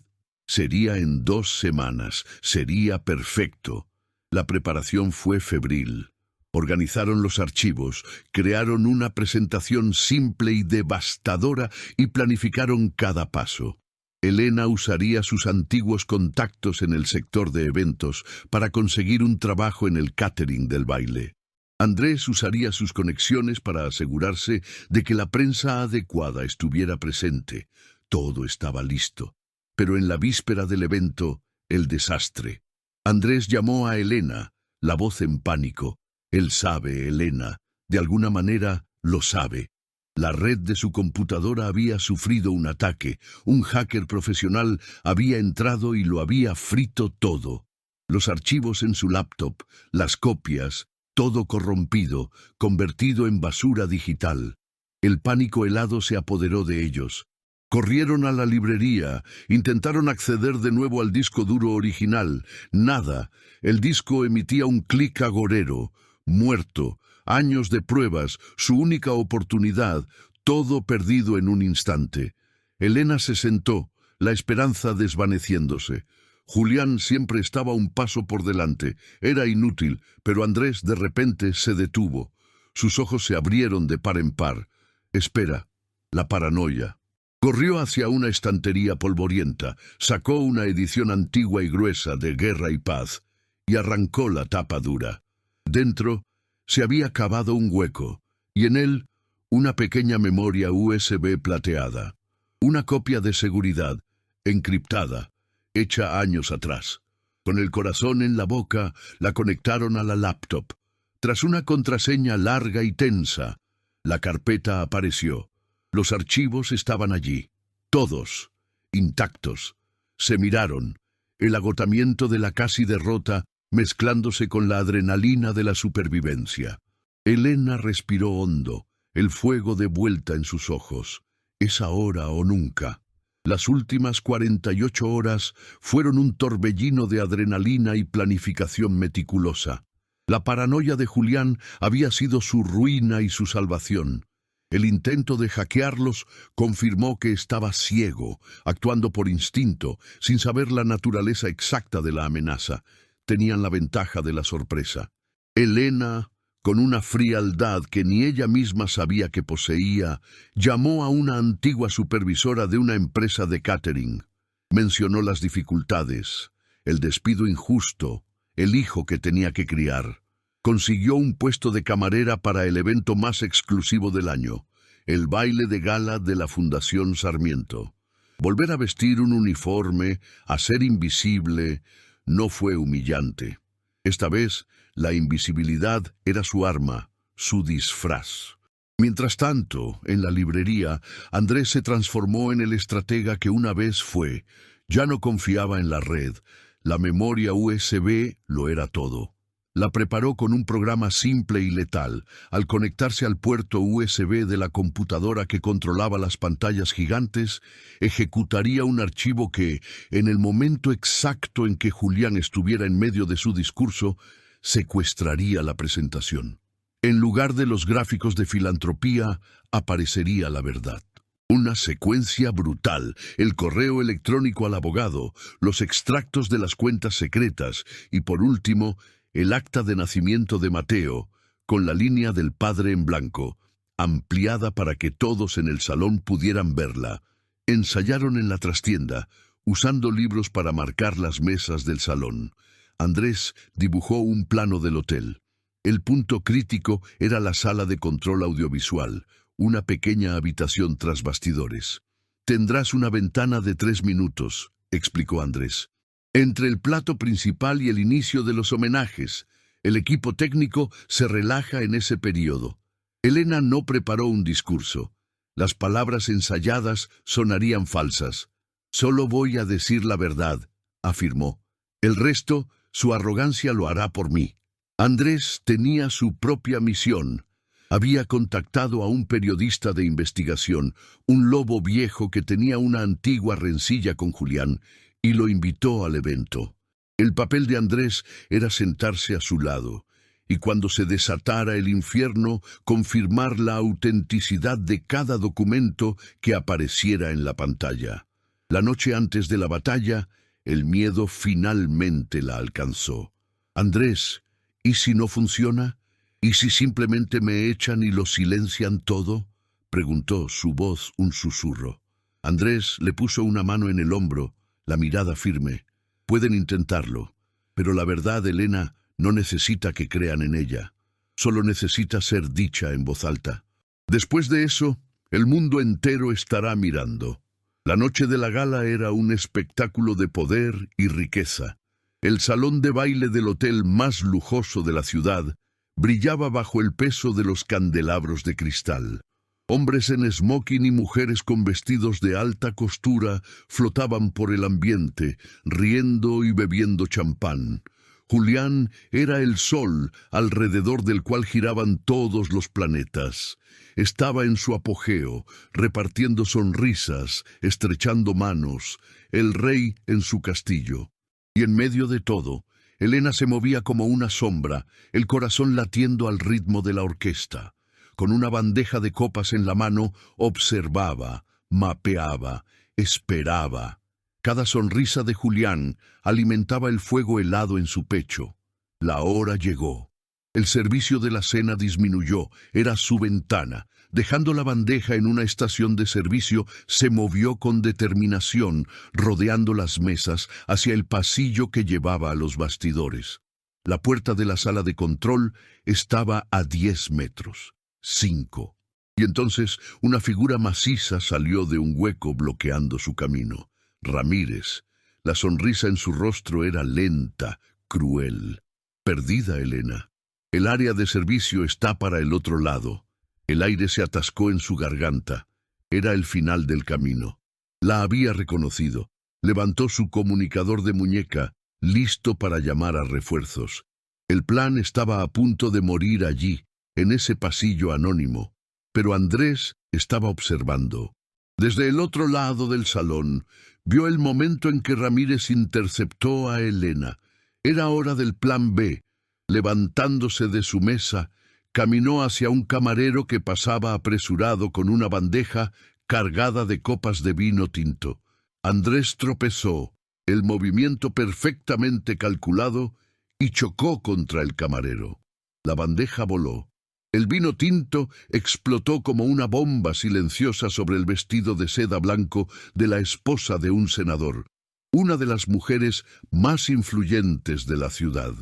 Sería en 2 semanas, sería perfecto. La preparación fue febril. Organizaron los archivos, crearon una presentación simple y devastadora y planificaron cada paso. Elena usaría sus antiguos contactos en el sector de eventos para conseguir un trabajo en el catering del baile. Andrés usaría sus conexiones para asegurarse de que la prensa adecuada estuviera presente. Todo estaba listo. Pero en la víspera del evento, el desastre. Andrés llamó a Elena, la voz en pánico. Él sabe, Elena, de alguna manera lo sabe. La red de su computadora había sufrido un ataque. Un hacker profesional había entrado y lo había frito todo. Los archivos en su laptop, las copias, todo corrompido, convertido en basura digital. El pánico helado se apoderó de ellos. Corrieron a la librería, intentaron acceder de nuevo al disco duro original. Nada. El disco emitía un clic agorero. Muerto. Años de pruebas, su única oportunidad, todo perdido en un instante. Elena se sentó, la esperanza desvaneciéndose. Julián siempre estaba un paso por delante. Era inútil, pero Andrés de repente se detuvo. Sus ojos se abrieron de par en par. Espera, la paranoia. Corrió hacia una estantería polvorienta, sacó una edición antigua y gruesa de Guerra y Paz y arrancó la tapa dura. Dentro se había cavado un hueco, y en él una pequeña memoria USB plateada, una copia de seguridad, encriptada, hecha años atrás. Con el corazón en la boca, la conectaron a la laptop. Tras una contraseña larga y tensa, la carpeta apareció. Los archivos estaban allí, todos, intactos. Se miraron, el agotamiento de la casi derrota mezclándose con la adrenalina de la supervivencia. Elena respiró hondo, el fuego de vuelta en sus ojos. Es ahora o nunca. Las últimas 48 horas fueron un torbellino de adrenalina y planificación meticulosa. La paranoia de Julián había sido su ruina y su salvación. El intento de hackearlos confirmó que estaba ciego, actuando por instinto, sin saber la naturaleza exacta de la amenaza. Tenían la ventaja de la sorpresa. Elena, con una frialdad que ni ella misma sabía que poseía, llamó a una antigua supervisora de una empresa de catering. Mencionó las dificultades, el despido injusto, el hijo que tenía que criar. Consiguió un puesto de camarera para el evento más exclusivo del año, el baile de gala de la Fundación Sarmiento. Volver a vestir un uniforme, a ser invisible, no fue humillante. Esta vez, la invisibilidad era su arma, su disfraz. Mientras tanto, en la librería, Andrés se transformó en el estratega que una vez fue. Ya no confiaba en la red. La memoria USB lo era todo. La preparó con un programa simple y letal. Al conectarse al puerto USB de la computadora que controlaba las pantallas gigantes, ejecutaría un archivo que, en el momento exacto en que Julián estuviera en medio de su discurso, secuestraría la presentación. En lugar de los gráficos de filantropía, aparecería la verdad. Una secuencia brutal, el correo electrónico al abogado, los extractos de las cuentas secretas y, por último, el acta de nacimiento de Mateo, con la línea del padre en blanco, ampliada para que todos en el salón pudieran verla. Ensayaron en la trastienda, usando libros para marcar las mesas del salón. Andrés dibujó un plano del hotel. El punto crítico era la sala de control audiovisual, una pequeña habitación tras bastidores. «Tendrás una ventana de 3 minutos», explicó Andrés. «Entre el plato principal y el inicio de los homenajes. El equipo técnico se relaja en ese periodo». Elena no preparó un discurso. Las palabras ensayadas sonarían falsas. «Solo voy a decir la verdad», afirmó. «El resto Su arrogancia lo hará por mí. Andrés tenía su propia misión. Había contactado a un periodista de investigación, un lobo viejo que tenía una antigua rencilla con Julián, y lo invitó al evento. El papel de Andrés era sentarse a su lado, y cuando se desatara el infierno, confirmar la autenticidad de cada documento que apareciera en la pantalla. La noche antes de la batalla, el miedo finalmente la alcanzó. Andrés, ¿y si no funciona? ¿Y si simplemente me echan y lo silencian todo? Preguntó, su voz un susurro. Andrés le puso una mano en el hombro, la mirada firme. Pueden intentarlo, pero la verdad, Elena, no necesita que crean en ella. Solo necesita ser dicha en voz alta. Después de eso, el mundo entero estará mirando. La noche de la gala era un espectáculo de poder y riqueza. El salón de baile del hotel más lujoso de la ciudad brillaba bajo el peso de los candelabros de cristal. Hombres en smoking y mujeres con vestidos de alta costura flotaban por el ambiente, riendo y bebiendo champán. Julián era el sol alrededor del cual giraban todos los planetas. Estaba en su apogeo, repartiendo sonrisas, estrechando manos, el rey en su castillo. Y en medio de todo, Elena se movía como una sombra, el corazón latiendo al ritmo de la orquesta. Con una bandeja de copas en la mano, observaba, mapeaba, esperaba. Cada sonrisa de Julián alimentaba el fuego helado en su pecho. La hora llegó. El servicio de la cena disminuyó, era su ventana. Dejando la bandeja en una estación de servicio, se movió con determinación, rodeando las mesas, hacia el pasillo que llevaba a los bastidores. La puerta de la sala de control estaba a 10 metros. 5. Y entonces una figura maciza salió de un hueco bloqueando su camino. Ramírez. La sonrisa en su rostro era lenta, cruel. Perdida, Elena. El área de servicio está para el otro lado. El aire se atascó en su garganta. Era el final del camino. La había reconocido. Levantó su comunicador de muñeca, listo para llamar a refuerzos. El plan estaba a punto de morir allí, en ese pasillo anónimo. Pero Andrés estaba observando. Desde el otro lado del salón, vio el momento en que Ramírez interceptó a Elena. Era hora del plan B. Levantándose de su mesa, caminó hacia un camarero que pasaba apresurado con una bandeja cargada de copas de vino tinto. Andrés tropezó, el movimiento perfectamente calculado, y chocó contra el camarero. La bandeja voló. El vino tinto explotó como una bomba silenciosa sobre el vestido de seda blanco de la esposa de un senador, una de las mujeres más influyentes de la ciudad.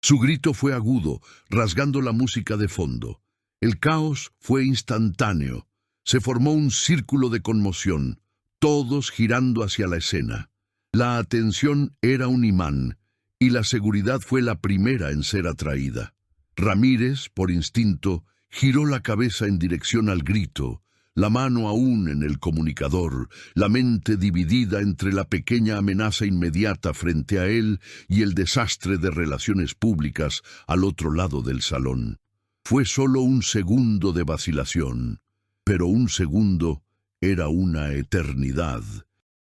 Su grito fue agudo, rasgando la música de fondo. El caos fue instantáneo. Se formó un círculo de conmoción, todos girando hacia la escena. La atención era un imán, y la seguridad fue la primera en ser atraída. Ramírez, por instinto, giró la cabeza en dirección al grito, la mano aún en el comunicador, la mente dividida entre la pequeña amenaza inmediata frente a él y el desastre de relaciones públicas al otro lado del salón. Fue solo un segundo de vacilación, pero un segundo era una eternidad.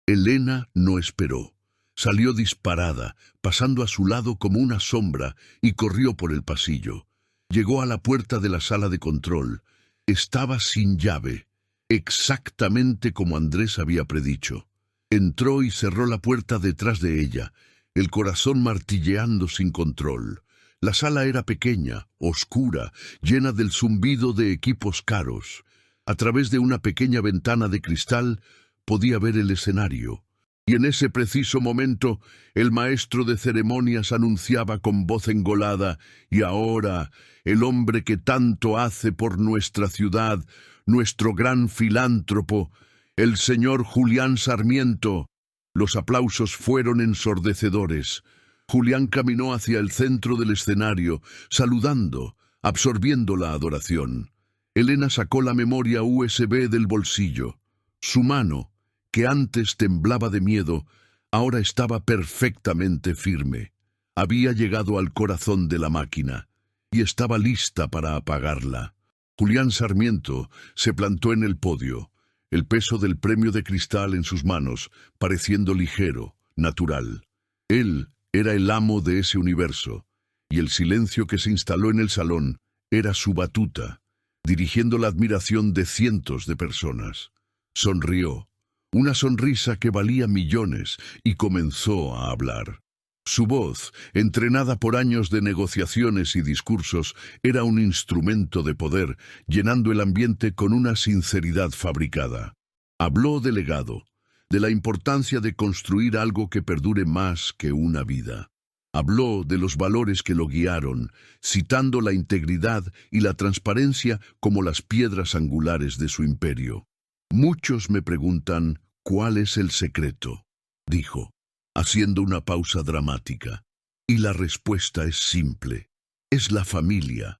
Elena no esperó. Salió disparada, pasando a su lado como una sombra, y corrió por el pasillo. Llegó a la puerta de la sala de control. Estaba sin llave, exactamente como Andrés había predicho. Entró y cerró la puerta detrás de ella, el corazón martilleando sin control. La sala era pequeña, oscura, llena del zumbido de equipos caros. A través de una pequeña ventana de cristal podía ver el escenario. Y en ese preciso momento, el maestro de ceremonias anunciaba con voz engolada: «Y ahora, el hombre que tanto hace por nuestra ciudad, nuestro gran filántropo, el señor Julián Sarmiento». Los aplausos fueron ensordecedores. Julián caminó hacia el centro del escenario, saludando, absorbiendo la adoración. Elena sacó la memoria USB del bolsillo. Su mano, que antes temblaba de miedo, ahora estaba perfectamente firme. había llegado al corazón de la máquina y estaba lista para apagarla. Julián Sarmiento se plantó en el podio, el peso del premio de cristal en sus manos, pareciendo ligero, natural. Él era el amo de ese universo, y el silencio que se instaló en el salón era su batuta, dirigiendo la admiración de cientos de personas. Sonrió, una sonrisa que valía millones, y comenzó a hablar. Su voz, entrenada por años de negociaciones y discursos, era un instrumento de poder, llenando el ambiente con una sinceridad fabricada. Habló del legado, de la importancia de construir algo que perdure más que una vida. Habló de los valores que lo guiaron, citando la integridad y la transparencia como las piedras angulares de su imperio. Muchos me preguntan, ¿cuál es el secreto?, dijo, haciendo una pausa dramática. Y la respuesta es simple. Es la familia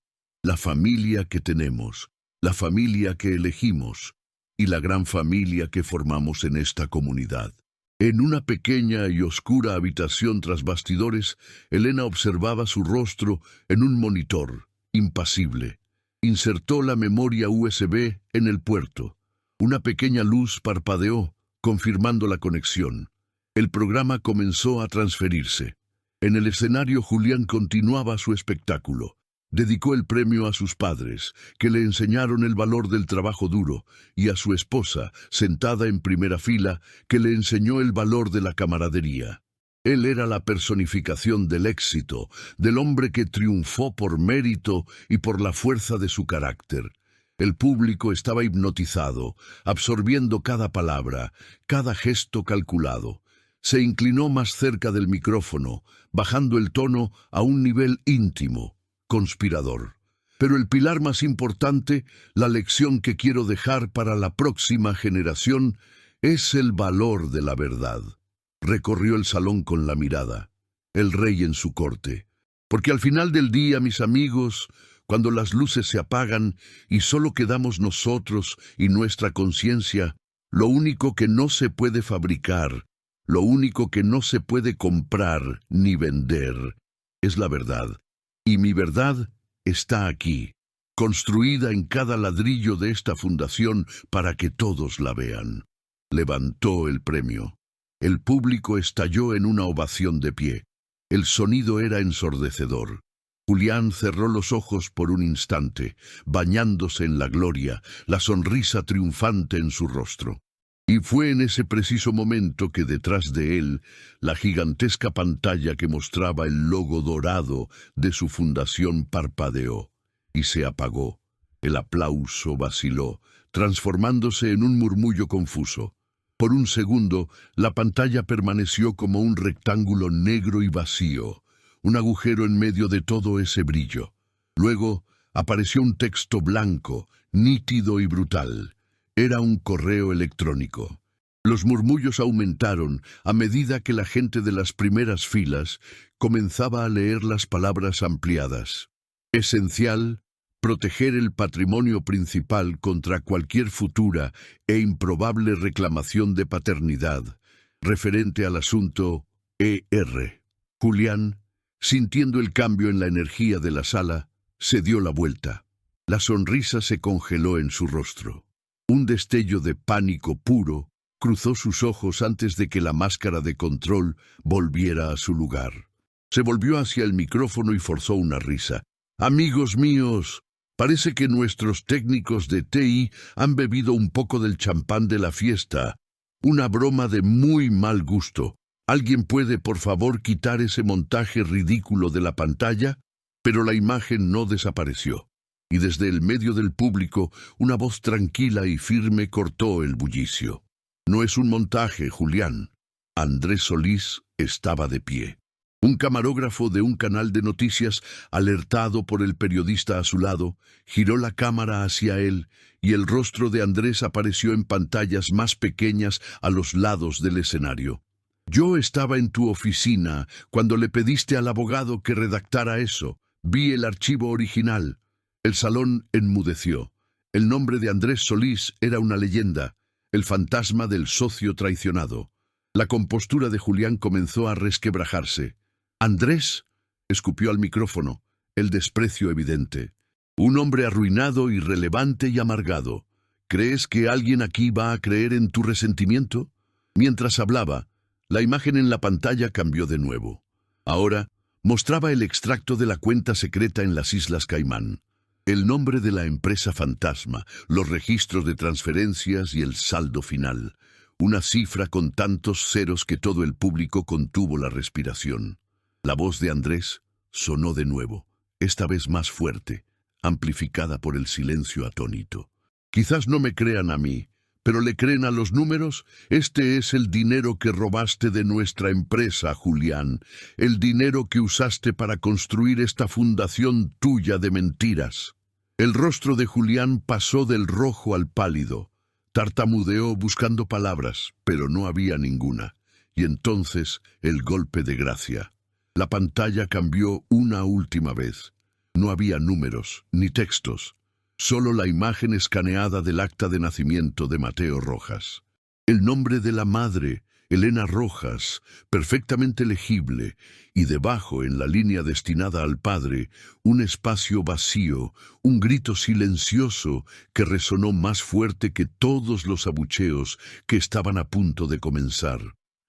que tenemos, la familia que elegimos y la gran familia que formamos en esta comunidad. En una pequeña y oscura habitación tras bastidores, Elena observaba su rostro en un monitor, impasible. Insertó la memoria USB en el puerto. Una pequeña luz parpadeó, confirmando la conexión. El programa comenzó a transferirse. En el escenario, Julián continuaba su espectáculo. Dedicó el premio a sus padres, que le enseñaron el valor del trabajo duro, y a su esposa, sentada en primera fila, que le enseñó el valor de la camaradería. Él era la personificación del éxito, del hombre que triunfó por mérito y por la fuerza de su carácter. El público estaba hipnotizado, absorbiendo cada palabra, cada gesto calculado. Se inclinó más cerca del micrófono, bajando el tono a un nivel íntimo, conspirador. Pero el pilar más importante, la lección que quiero dejar para la próxima generación, es el valor de la verdad. Recorrió el salón con la mirada, el rey en su corte. Porque al final del día, mis amigos, cuando las luces se apagan y solo quedamos nosotros y nuestra conciencia, lo único que no se puede fabricar, lo único que no se puede comprar ni vender, es la verdad. Y mi verdad está aquí, construida en cada ladrillo de esta fundación para que todos la vean. Levantó el premio. El público estalló en una ovación de pie. El sonido era ensordecedor. Julián cerró los ojos por un instante, bañándose en la gloria, la sonrisa triunfante en su rostro. Y fue en ese preciso momento que detrás de él, la gigantesca pantalla que mostraba el logo dorado de su fundación parpadeó y se apagó. El aplauso vaciló, transformándose en un murmullo confuso. Por un segundo, la pantalla permaneció como un rectángulo negro y vacío, un agujero en medio de todo ese brillo. Luego apareció un texto blanco, nítido y brutal. Era un correo electrónico. Los murmullos aumentaron a medida que la gente de las primeras filas comenzaba a leer las palabras ampliadas. Esencial, proteger el patrimonio principal contra cualquier futura e improbable reclamación de paternidad, referente al asunto ER. Julián, sintiendo el cambio en la energía de la sala, se dio la vuelta. La sonrisa se congeló en su rostro. Un destello de pánico puro cruzó sus ojos antes de que la máscara de control volviera a su lugar. Se volvió hacia el micrófono y forzó una risa. «Amigos míos, parece que nuestros técnicos de TI han bebido un poco del champán de la fiesta. Una broma de muy mal gusto. ¿Alguien puede, por favor, quitar ese montaje ridículo de la pantalla?» Pero la imagen no desapareció. Y desde el medio del público, una voz tranquila y firme cortó el bullicio. «No es un montaje, Julián». Andrés Solís estaba de pie. Un camarógrafo de un canal de noticias, alertado por el periodista a su lado, giró la cámara hacia él, y el rostro de Andrés apareció en pantallas más pequeñas a los lados del escenario. «Yo estaba en tu oficina cuando le pediste al abogado que redactara eso. Vi el archivo original». El salón enmudeció. El nombre de Andrés Solís era una leyenda, el fantasma del socio traicionado. La compostura de Julián comenzó a resquebrajarse. «¿Andrés? escupió al micrófono, el desprecio evidente. Un hombre arruinado, irrelevante y amargado. ¿Crees que alguien aquí va a creer en tu resentimiento? Mientras hablaba, la imagen en la pantalla cambió de nuevo. Ahora, mostraba el extracto de la cuenta secreta en las Islas Caimán. El nombre de la empresa fantasma, los registros de transferencias y el saldo final. Una cifra con tantos ceros que todo el público contuvo la respiración. La voz de Andrés sonó de nuevo, esta vez más fuerte, amplificada por el silencio atónito. Quizás no me crean a mí, pero ¿le creen a los números? Este es el dinero que robaste de nuestra empresa, Julián. El dinero que usaste para construir esta fundación tuya de mentiras. El rostro de Julián pasó del rojo al pálido. Tartamudeó buscando palabras, pero no había ninguna. Y entonces el golpe de gracia. La pantalla cambió una última vez. No había números, ni textos. Solo la imagen escaneada del acta de nacimiento de Mateo Rojas. El nombre de la madre, Elena Rojas, perfectamente legible, y debajo, en la línea destinada al padre, un espacio vacío, un grito silencioso que resonó más fuerte que todos los abucheos que estaban a punto de comenzar.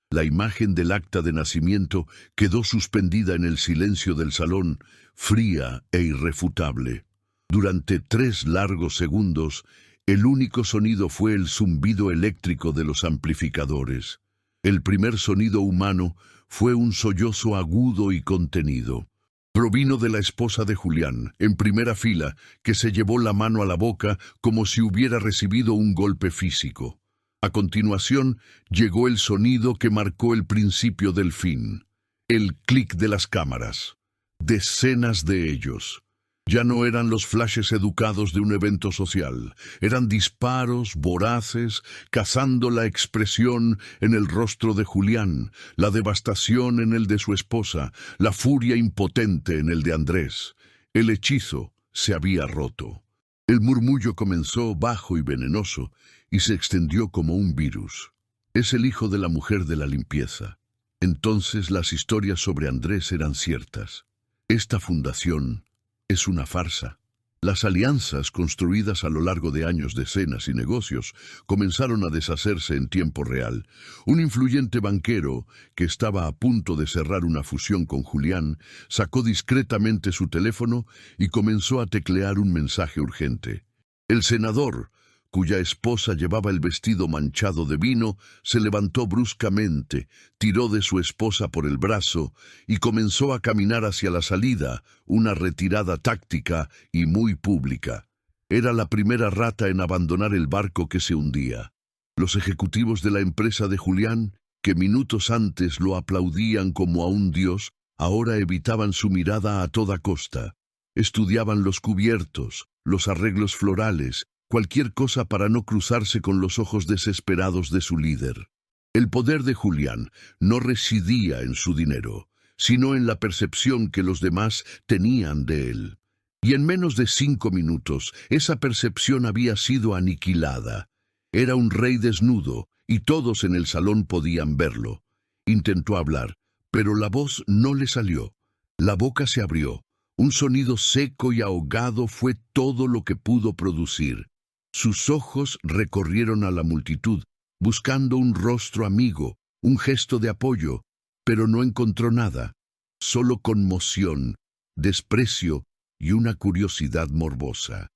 La imagen del acta de nacimiento quedó suspendida en el silencio del salón, fría e irrefutable. Durante 3 largos segundos, el único sonido fue el zumbido eléctrico de los amplificadores. El primer sonido humano fue un sollozo agudo y contenido. Provino de la esposa de Julián, en primera fila, que se llevó la mano a la boca como si hubiera recibido un golpe físico. A continuación, llegó el sonido que marcó el principio del fin. El clic de las cámaras. Decenas de ellos. Ya no eran los flashes educados de un evento social, eran disparos voraces, cazando la expresión en el rostro de Julián, la devastación en el de su esposa, la furia impotente en el de Andrés. El hechizo se había roto. El murmullo comenzó bajo y venenoso y se extendió como un virus. Es el hijo de la mujer de la limpieza. Entonces las historias sobre Andrés eran ciertas. Esta fundación es una farsa. Las alianzas construidas a lo largo de años de cenas y negocios comenzaron a deshacerse en tiempo real. Un influyente banquero, que estaba a punto de cerrar una fusión con Julián, sacó discretamente su teléfono y comenzó a teclear un mensaje urgente. El senador, cuya esposa llevaba el vestido manchado de vino, se levantó bruscamente, tiró de su esposa por el brazo y comenzó a caminar hacia la salida, una retirada táctica y muy pública. Era la primera rata en abandonar el barco que se hundía. Los ejecutivos de la empresa de Julián, que minutos antes lo aplaudían como a un dios, ahora evitaban su mirada a toda costa. Estudiaban los cubiertos, los arreglos florales, cualquier cosa para no cruzarse con los ojos desesperados de su líder. El poder de Julián no residía en su dinero, sino en la percepción que los demás tenían de él. Y en menos de 5 minutos, esa percepción había sido aniquilada. Era un rey desnudo, y todos en el salón podían verlo. Intentó hablar, pero la voz no le salió. La boca se abrió. Un sonido seco y ahogado fue todo lo que pudo producir. Sus ojos recorrieron a la multitud, buscando un rostro amigo, un gesto de apoyo, pero no encontró nada, solo conmoción, desprecio y una curiosidad morbosa.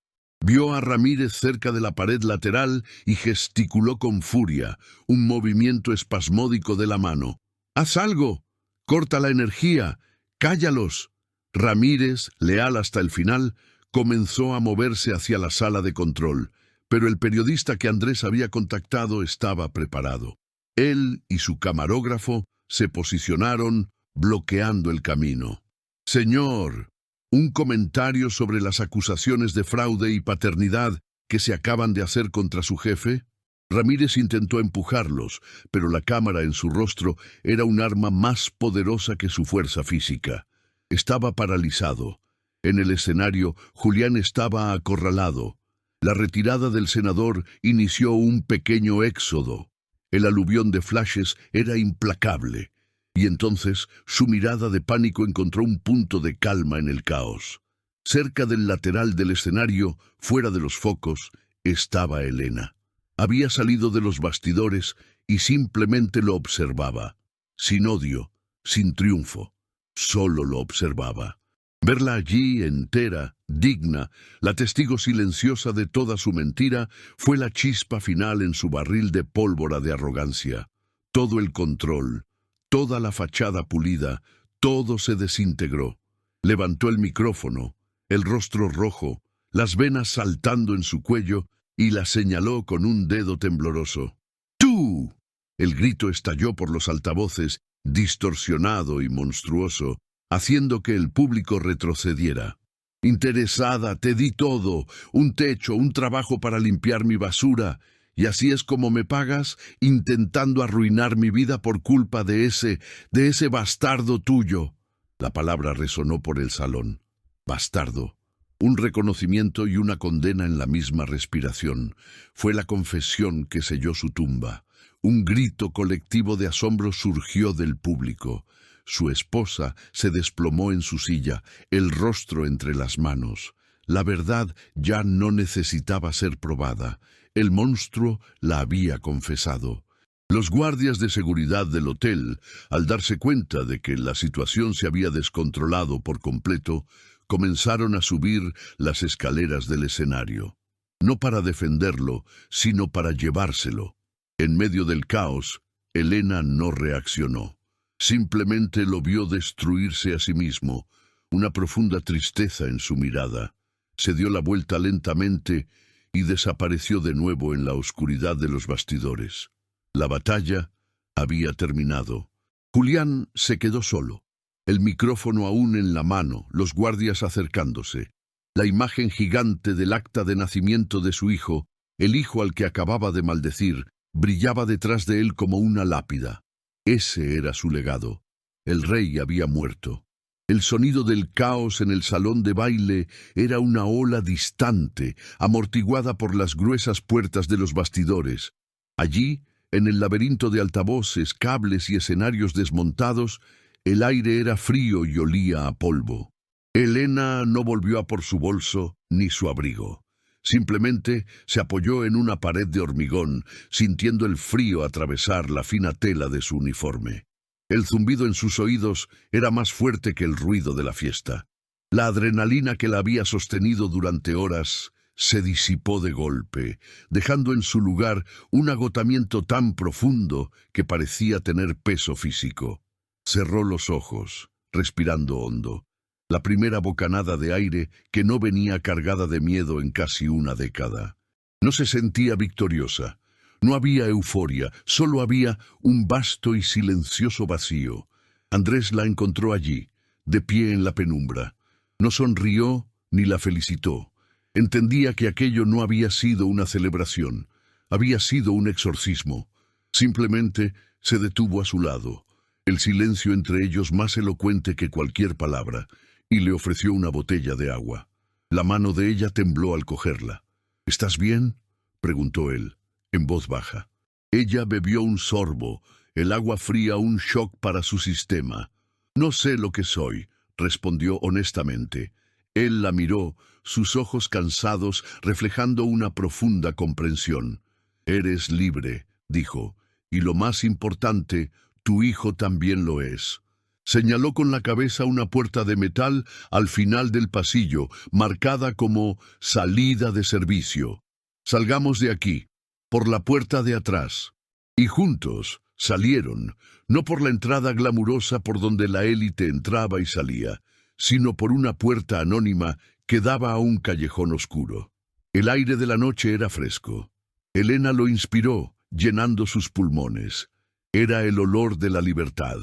Vio a Ramírez cerca de la pared lateral y gesticuló con furia, un movimiento espasmódico de la mano. ¡Haz algo! ¡Corta la energía! ¡Cállalos! Ramírez, leal hasta el final, comenzó a moverse hacia la sala de control. Pero el periodista que Andrés había contactado estaba preparado. Él y su camarógrafo se posicionaron, bloqueando el camino. «Señor, un comentario sobre las acusaciones de fraude y paternidad que se acaban de hacer contra su jefe». Ramírez intentó empujarlos, pero la cámara en su rostro era un arma más poderosa que su fuerza física. Estaba paralizado. En el escenario, Julián estaba acorralado. La retirada del senador inició un pequeño éxodo. El aluvión de flashes era implacable. Y entonces su mirada de pánico encontró un punto de calma en el caos. Cerca del lateral del escenario, fuera de los focos, estaba Elena. Había salido de los bastidores y simplemente lo observaba. Sin odio, sin triunfo. Solo lo observaba. Verla allí, entera, digna, la testigo silenciosa de toda su mentira, fue la chispa final en su barril de pólvora de arrogancia. Todo el control, toda la fachada pulida, todo se desintegró. Levantó el micrófono, el rostro rojo, las venas saltando en su cuello, y la señaló con un dedo tembloroso. ¡Tú! El grito estalló por los altavoces, distorsionado y monstruoso, haciendo que el público retrocediera. Interesada, te di todo, un techo, un trabajo para limpiar mi basura, y así es como me pagas, intentando arruinar mi vida por culpa de ese bastardo tuyo. La palabra resonó por el salón. Bastardo. Un reconocimiento y una condena en la misma respiración. Fue la confesión que selló su tumba. Un grito colectivo de asombro surgió del público. Su esposa se desplomó en su silla, el rostro entre las manos. La verdad ya no necesitaba ser probada. El monstruo la había confesado. Los guardias de seguridad del hotel, al darse cuenta de que la situación se había descontrolado por completo, comenzaron a subir las escaleras del escenario. No para defenderlo, sino para llevárselo. En medio del caos, Elena no reaccionó. Simplemente lo vio destruirse a sí mismo, una profunda tristeza en su mirada. Se dio la vuelta lentamente y desapareció de nuevo en la oscuridad de los bastidores. La batalla había terminado. Julián se quedó solo, el micrófono aún en la mano, los guardias acercándose. La imagen gigante del acta de nacimiento de su hijo, el hijo al que acababa de maldecir, brillaba detrás de él como una lápida. Ese era su legado. El rey había muerto. El sonido del caos en el salón de baile era una ola distante, amortiguada por las gruesas puertas de los bastidores. Allí, en el laberinto de altavoces, cables y escenarios desmontados, el aire era frío y olía a polvo. Elena no volvió a por su bolso ni su abrigo. Simplemente se apoyó en una pared de hormigón, sintiendo el frío atravesar la fina tela de su uniforme. El zumbido en sus oídos era más fuerte que el ruido de la fiesta. La adrenalina que la había sostenido durante horas se disipó de golpe, dejando en su lugar un agotamiento tan profundo que parecía tener peso físico. Cerró los ojos, respirando hondo. La primera bocanada de aire que no venía cargada de miedo en casi una década. No se sentía victoriosa. No había euforia, solo había un vasto y silencioso vacío. Andrés la encontró allí, de pie en la penumbra. No sonrió ni la felicitó. Entendía que aquello no había sido una celebración, había sido un exorcismo. Simplemente se detuvo a su lado, el silencio entre ellos más elocuente que cualquier palabra, y le ofreció una botella de agua. La mano de ella tembló al cogerla. ¿Estás bien?, preguntó él, en voz baja. Ella bebió un sorbo, el agua fría un shock para su sistema. No sé lo que soy, respondió honestamente. Él la miró, sus ojos cansados reflejando una profunda comprensión. Eres libre, dijo, y lo más importante, tu hijo también lo es. Señaló con la cabeza una puerta de metal al final del pasillo, marcada como salida de servicio. Salgamos de aquí, por la puerta de atrás. Y juntos salieron, no por la entrada glamurosa por donde la élite entraba y salía, sino por una puerta anónima que daba a un callejón oscuro. El aire de la noche era fresco. Elena lo inspiró, llenando sus pulmones. Era el olor de la libertad.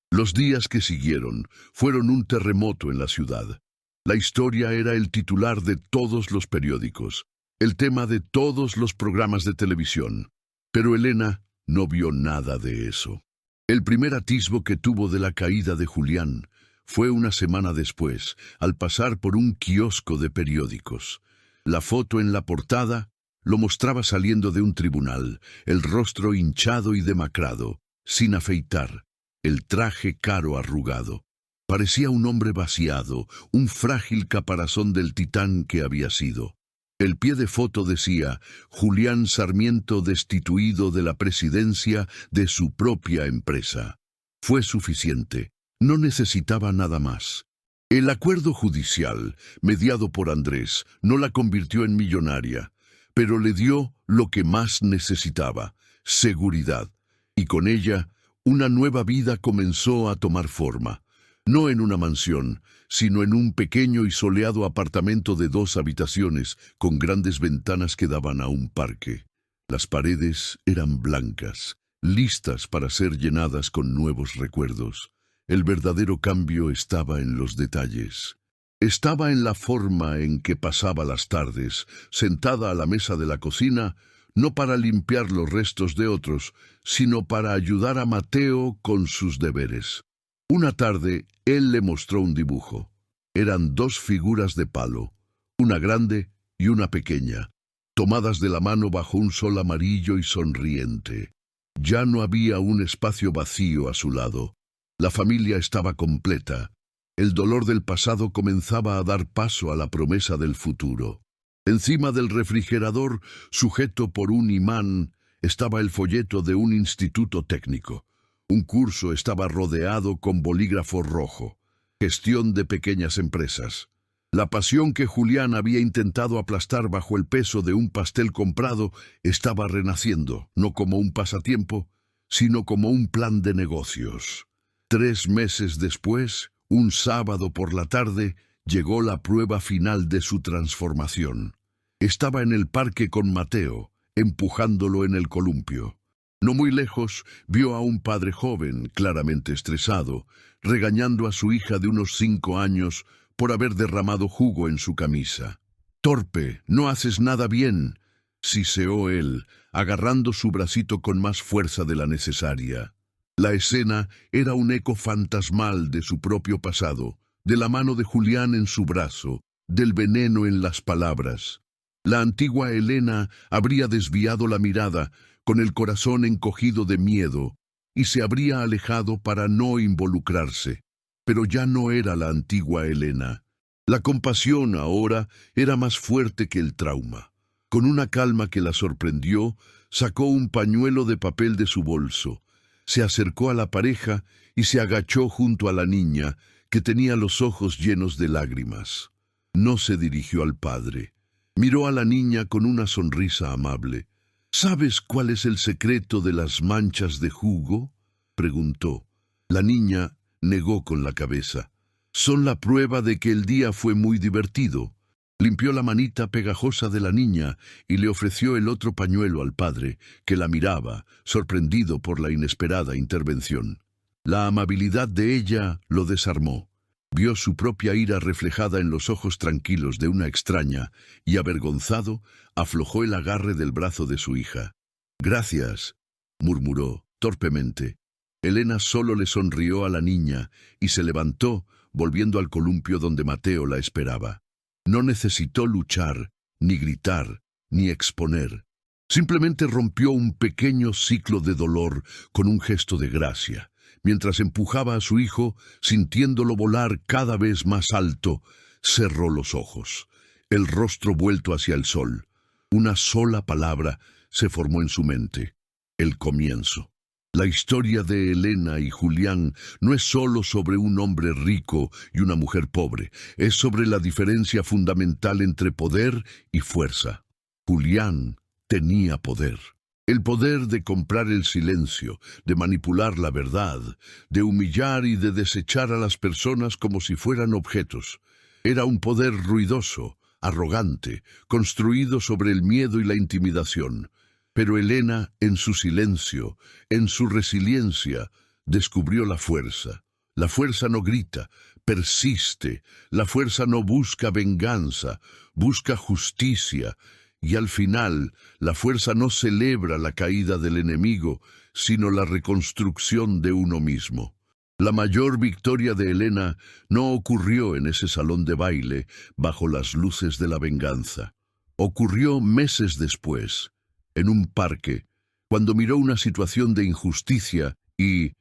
Los días que siguieron fueron un terremoto en la ciudad. La historia era el titular de todos los periódicos, el tema de todos los programas de televisión. Pero Elena no vio nada de eso. El primer atisbo que tuvo de la caída de Julián fue una semana después, al pasar por un kiosco de periódicos. La foto en la portada lo mostraba saliendo de un tribunal, el rostro hinchado y demacrado, sin afeitar. el traje caro arrugado. Parecía un hombre vaciado, un frágil caparazón del titán que había sido. El pie de foto decía: Julián Sarmiento destituido de la presidencia de su propia empresa. Fue suficiente. No necesitaba nada más. El acuerdo judicial, mediado por Andrés, no la convirtió en millonaria, pero le dio lo que más necesitaba: seguridad. Y con ella, una nueva vida comenzó a tomar forma. No en una mansión, sino en un pequeño y soleado apartamento de 2 habitaciones, con grandes ventanas que daban a un parque. Las paredes eran blancas, listas para ser llenadas con nuevos recuerdos. El verdadero cambio estaba en los detalles. Estaba en la forma en que pasaba las tardes, sentada a la mesa de la cocina, no para limpiar los restos de otros, sino para ayudar a Mateo con sus deberes. Una tarde, él le mostró un dibujo. Eran 2 figuras de palo, una grande y una pequeña, tomadas de la mano bajo un sol amarillo y sonriente. Ya no había un espacio vacío a su lado. La familia estaba completa. El dolor del pasado comenzaba a dar paso a la promesa del futuro. Encima del refrigerador, sujeto por un imán, estaba el folleto de un instituto técnico. Un curso estaba rodeado con bolígrafo rojo. Gestión de pequeñas empresas. La pasión que Julián había intentado aplastar bajo el peso de un pastel comprado estaba renaciendo, no como un pasatiempo, sino como un plan de negocios. 3 meses después, un sábado por la tarde, llegó la prueba final de su transformación. Estaba en el parque con Mateo, empujándolo en el columpio. No muy lejos, vio a un padre joven, claramente estresado, regañando a su hija de unos 5 años por haber derramado jugo en su camisa. «Torpe, no haces nada bien», siseó él, agarrando su bracito con más fuerza de la necesaria. La escena era un eco fantasmal de su propio pasado, de la mano de Julián en su brazo, del veneno en las palabras. La antigua Elena habría desviado la mirada, con el corazón encogido de miedo, y se habría alejado para no involucrarse. Pero ya no era la antigua Elena. La compasión ahora era más fuerte que el trauma. Con una calma que la sorprendió, sacó un pañuelo de papel de su bolso, se acercó a la pareja y se agachó junto a la niña, que tenía los ojos llenos de lágrimas. No se dirigió al padre. Miró a la niña con una sonrisa amable. «¿Sabes cuál es el secreto de las manchas de jugo?», preguntó. La niña negó con la cabeza. «Son la prueba de que el día fue muy divertido». Limpió la manita pegajosa de la niña y le ofreció el otro pañuelo al padre, que la miraba, sorprendido por la inesperada intervención. La amabilidad de ella lo desarmó. Vio su propia ira reflejada en los ojos tranquilos de una extraña y, avergonzado, aflojó el agarre del brazo de su hija. «Gracias», murmuró torpemente. Elena solo le sonrió a la niña y se levantó, volviendo al columpio donde Mateo la esperaba. No necesitó luchar, ni gritar, ni exponer. Simplemente rompió un pequeño ciclo de dolor con un gesto de gracia. Mientras empujaba a su hijo, sintiéndolo volar cada vez más alto, cerró los ojos, el rostro vuelto hacia el sol. Una sola palabra se formó en su mente: el comienzo. La historia de Elena y Julián no es solo sobre un hombre rico y una mujer pobre, es sobre la diferencia fundamental entre poder y fuerza. Julián tenía poder. El poder de comprar el silencio, de manipular la verdad, de humillar y de desechar a las personas como si fueran objetos. Era un poder ruidoso, arrogante, construido sobre el miedo y la intimidación. Pero Elena, en su silencio, en su resiliencia, descubrió la fuerza. La fuerza no grita, persiste. La fuerza no busca venganza, busca justicia. Y al final, la fuerza no celebra la caída del enemigo, sino la reconstrucción de uno mismo. La mayor victoria de Elena no ocurrió en ese salón de baile, bajo las luces de la venganza. Ocurrió meses después, en un parque, cuando miró una situación de injusticia y,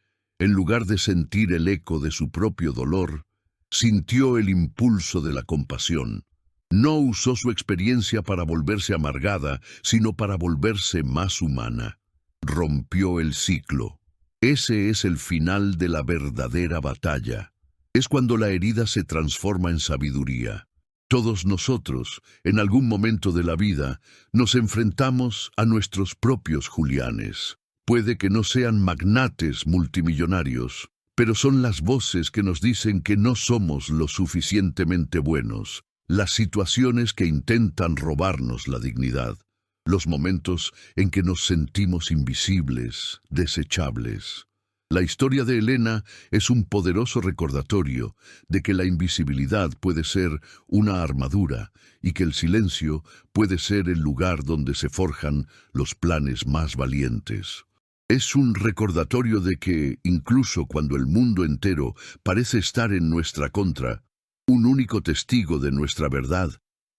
en lugar de sentir el eco de su propio dolor, sintió el impulso de la compasión. No usó su experiencia para volverse amargada, sino para volverse más humana. Rompió el ciclo. Ese es el final de la verdadera batalla. Es cuando la herida se transforma en sabiduría. Todos nosotros, en algún momento de la vida, nos enfrentamos a nuestros propios Julianes. Puede que no sean magnates multimillonarios, pero son las voces que nos dicen que no somos lo suficientemente buenos, las situaciones que intentan robarnos la dignidad, los momentos en que nos sentimos invisibles, desechables. La historia de Elena es un poderoso recordatorio de que la invisibilidad puede ser una armadura y que el silencio puede ser el lugar donde se forjan los planes más valientes. Es un recordatorio de que, incluso cuando el mundo entero parece estar en nuestra contra, un único testigo de nuestra verdad,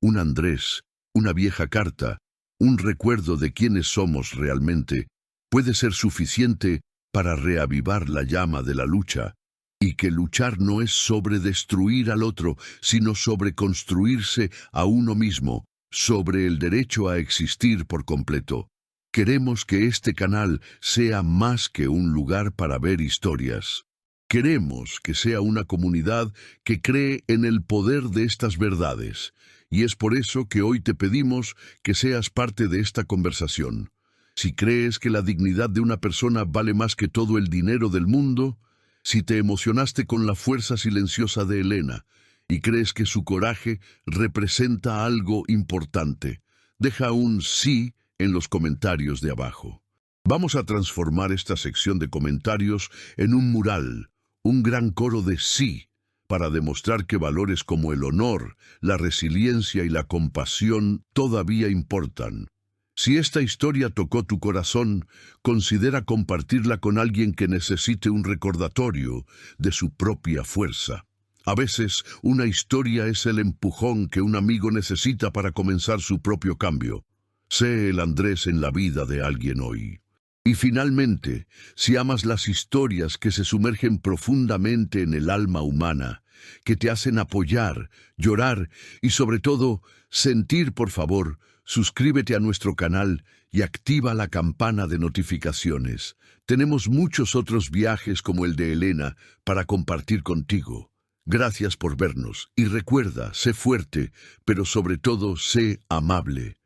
un Andrés, una vieja carta, un recuerdo de quiénes somos realmente, puede ser suficiente para reavivar la llama de la lucha, y que luchar no es sobre destruir al otro, sino sobre construirse a uno mismo, sobre el derecho a existir por completo. Queremos que este canal sea más que un lugar para ver historias. Queremos que sea una comunidad que cree en el poder de estas verdades, y es por eso que hoy te pedimos que seas parte de esta conversación. Si crees que la dignidad de una persona vale más que todo el dinero del mundo, si te emocionaste con la fuerza silenciosa de Elena y crees que su coraje representa algo importante, deja un sí en los comentarios de abajo. Vamos a transformar esta sección de comentarios en un mural, un gran coro de sí, para demostrar que valores como el honor, la resiliencia y la compasión todavía importan. Si esta historia tocó tu corazón, considera compartirla con alguien que necesite un recordatorio de su propia fuerza. A veces, una historia es el empujón que un amigo necesita para comenzar su propio cambio. Sé el Andrés en la vida de alguien hoy. Y finalmente, si amas las historias que se sumergen profundamente en el alma humana, que te hacen apoyar, llorar y sobre todo sentir, por favor, suscríbete a nuestro canal y activa la campana de notificaciones. Tenemos muchos otros viajes como el de Elena para compartir contigo. Gracias por vernos y recuerda, sé fuerte, pero sobre todo sé amable.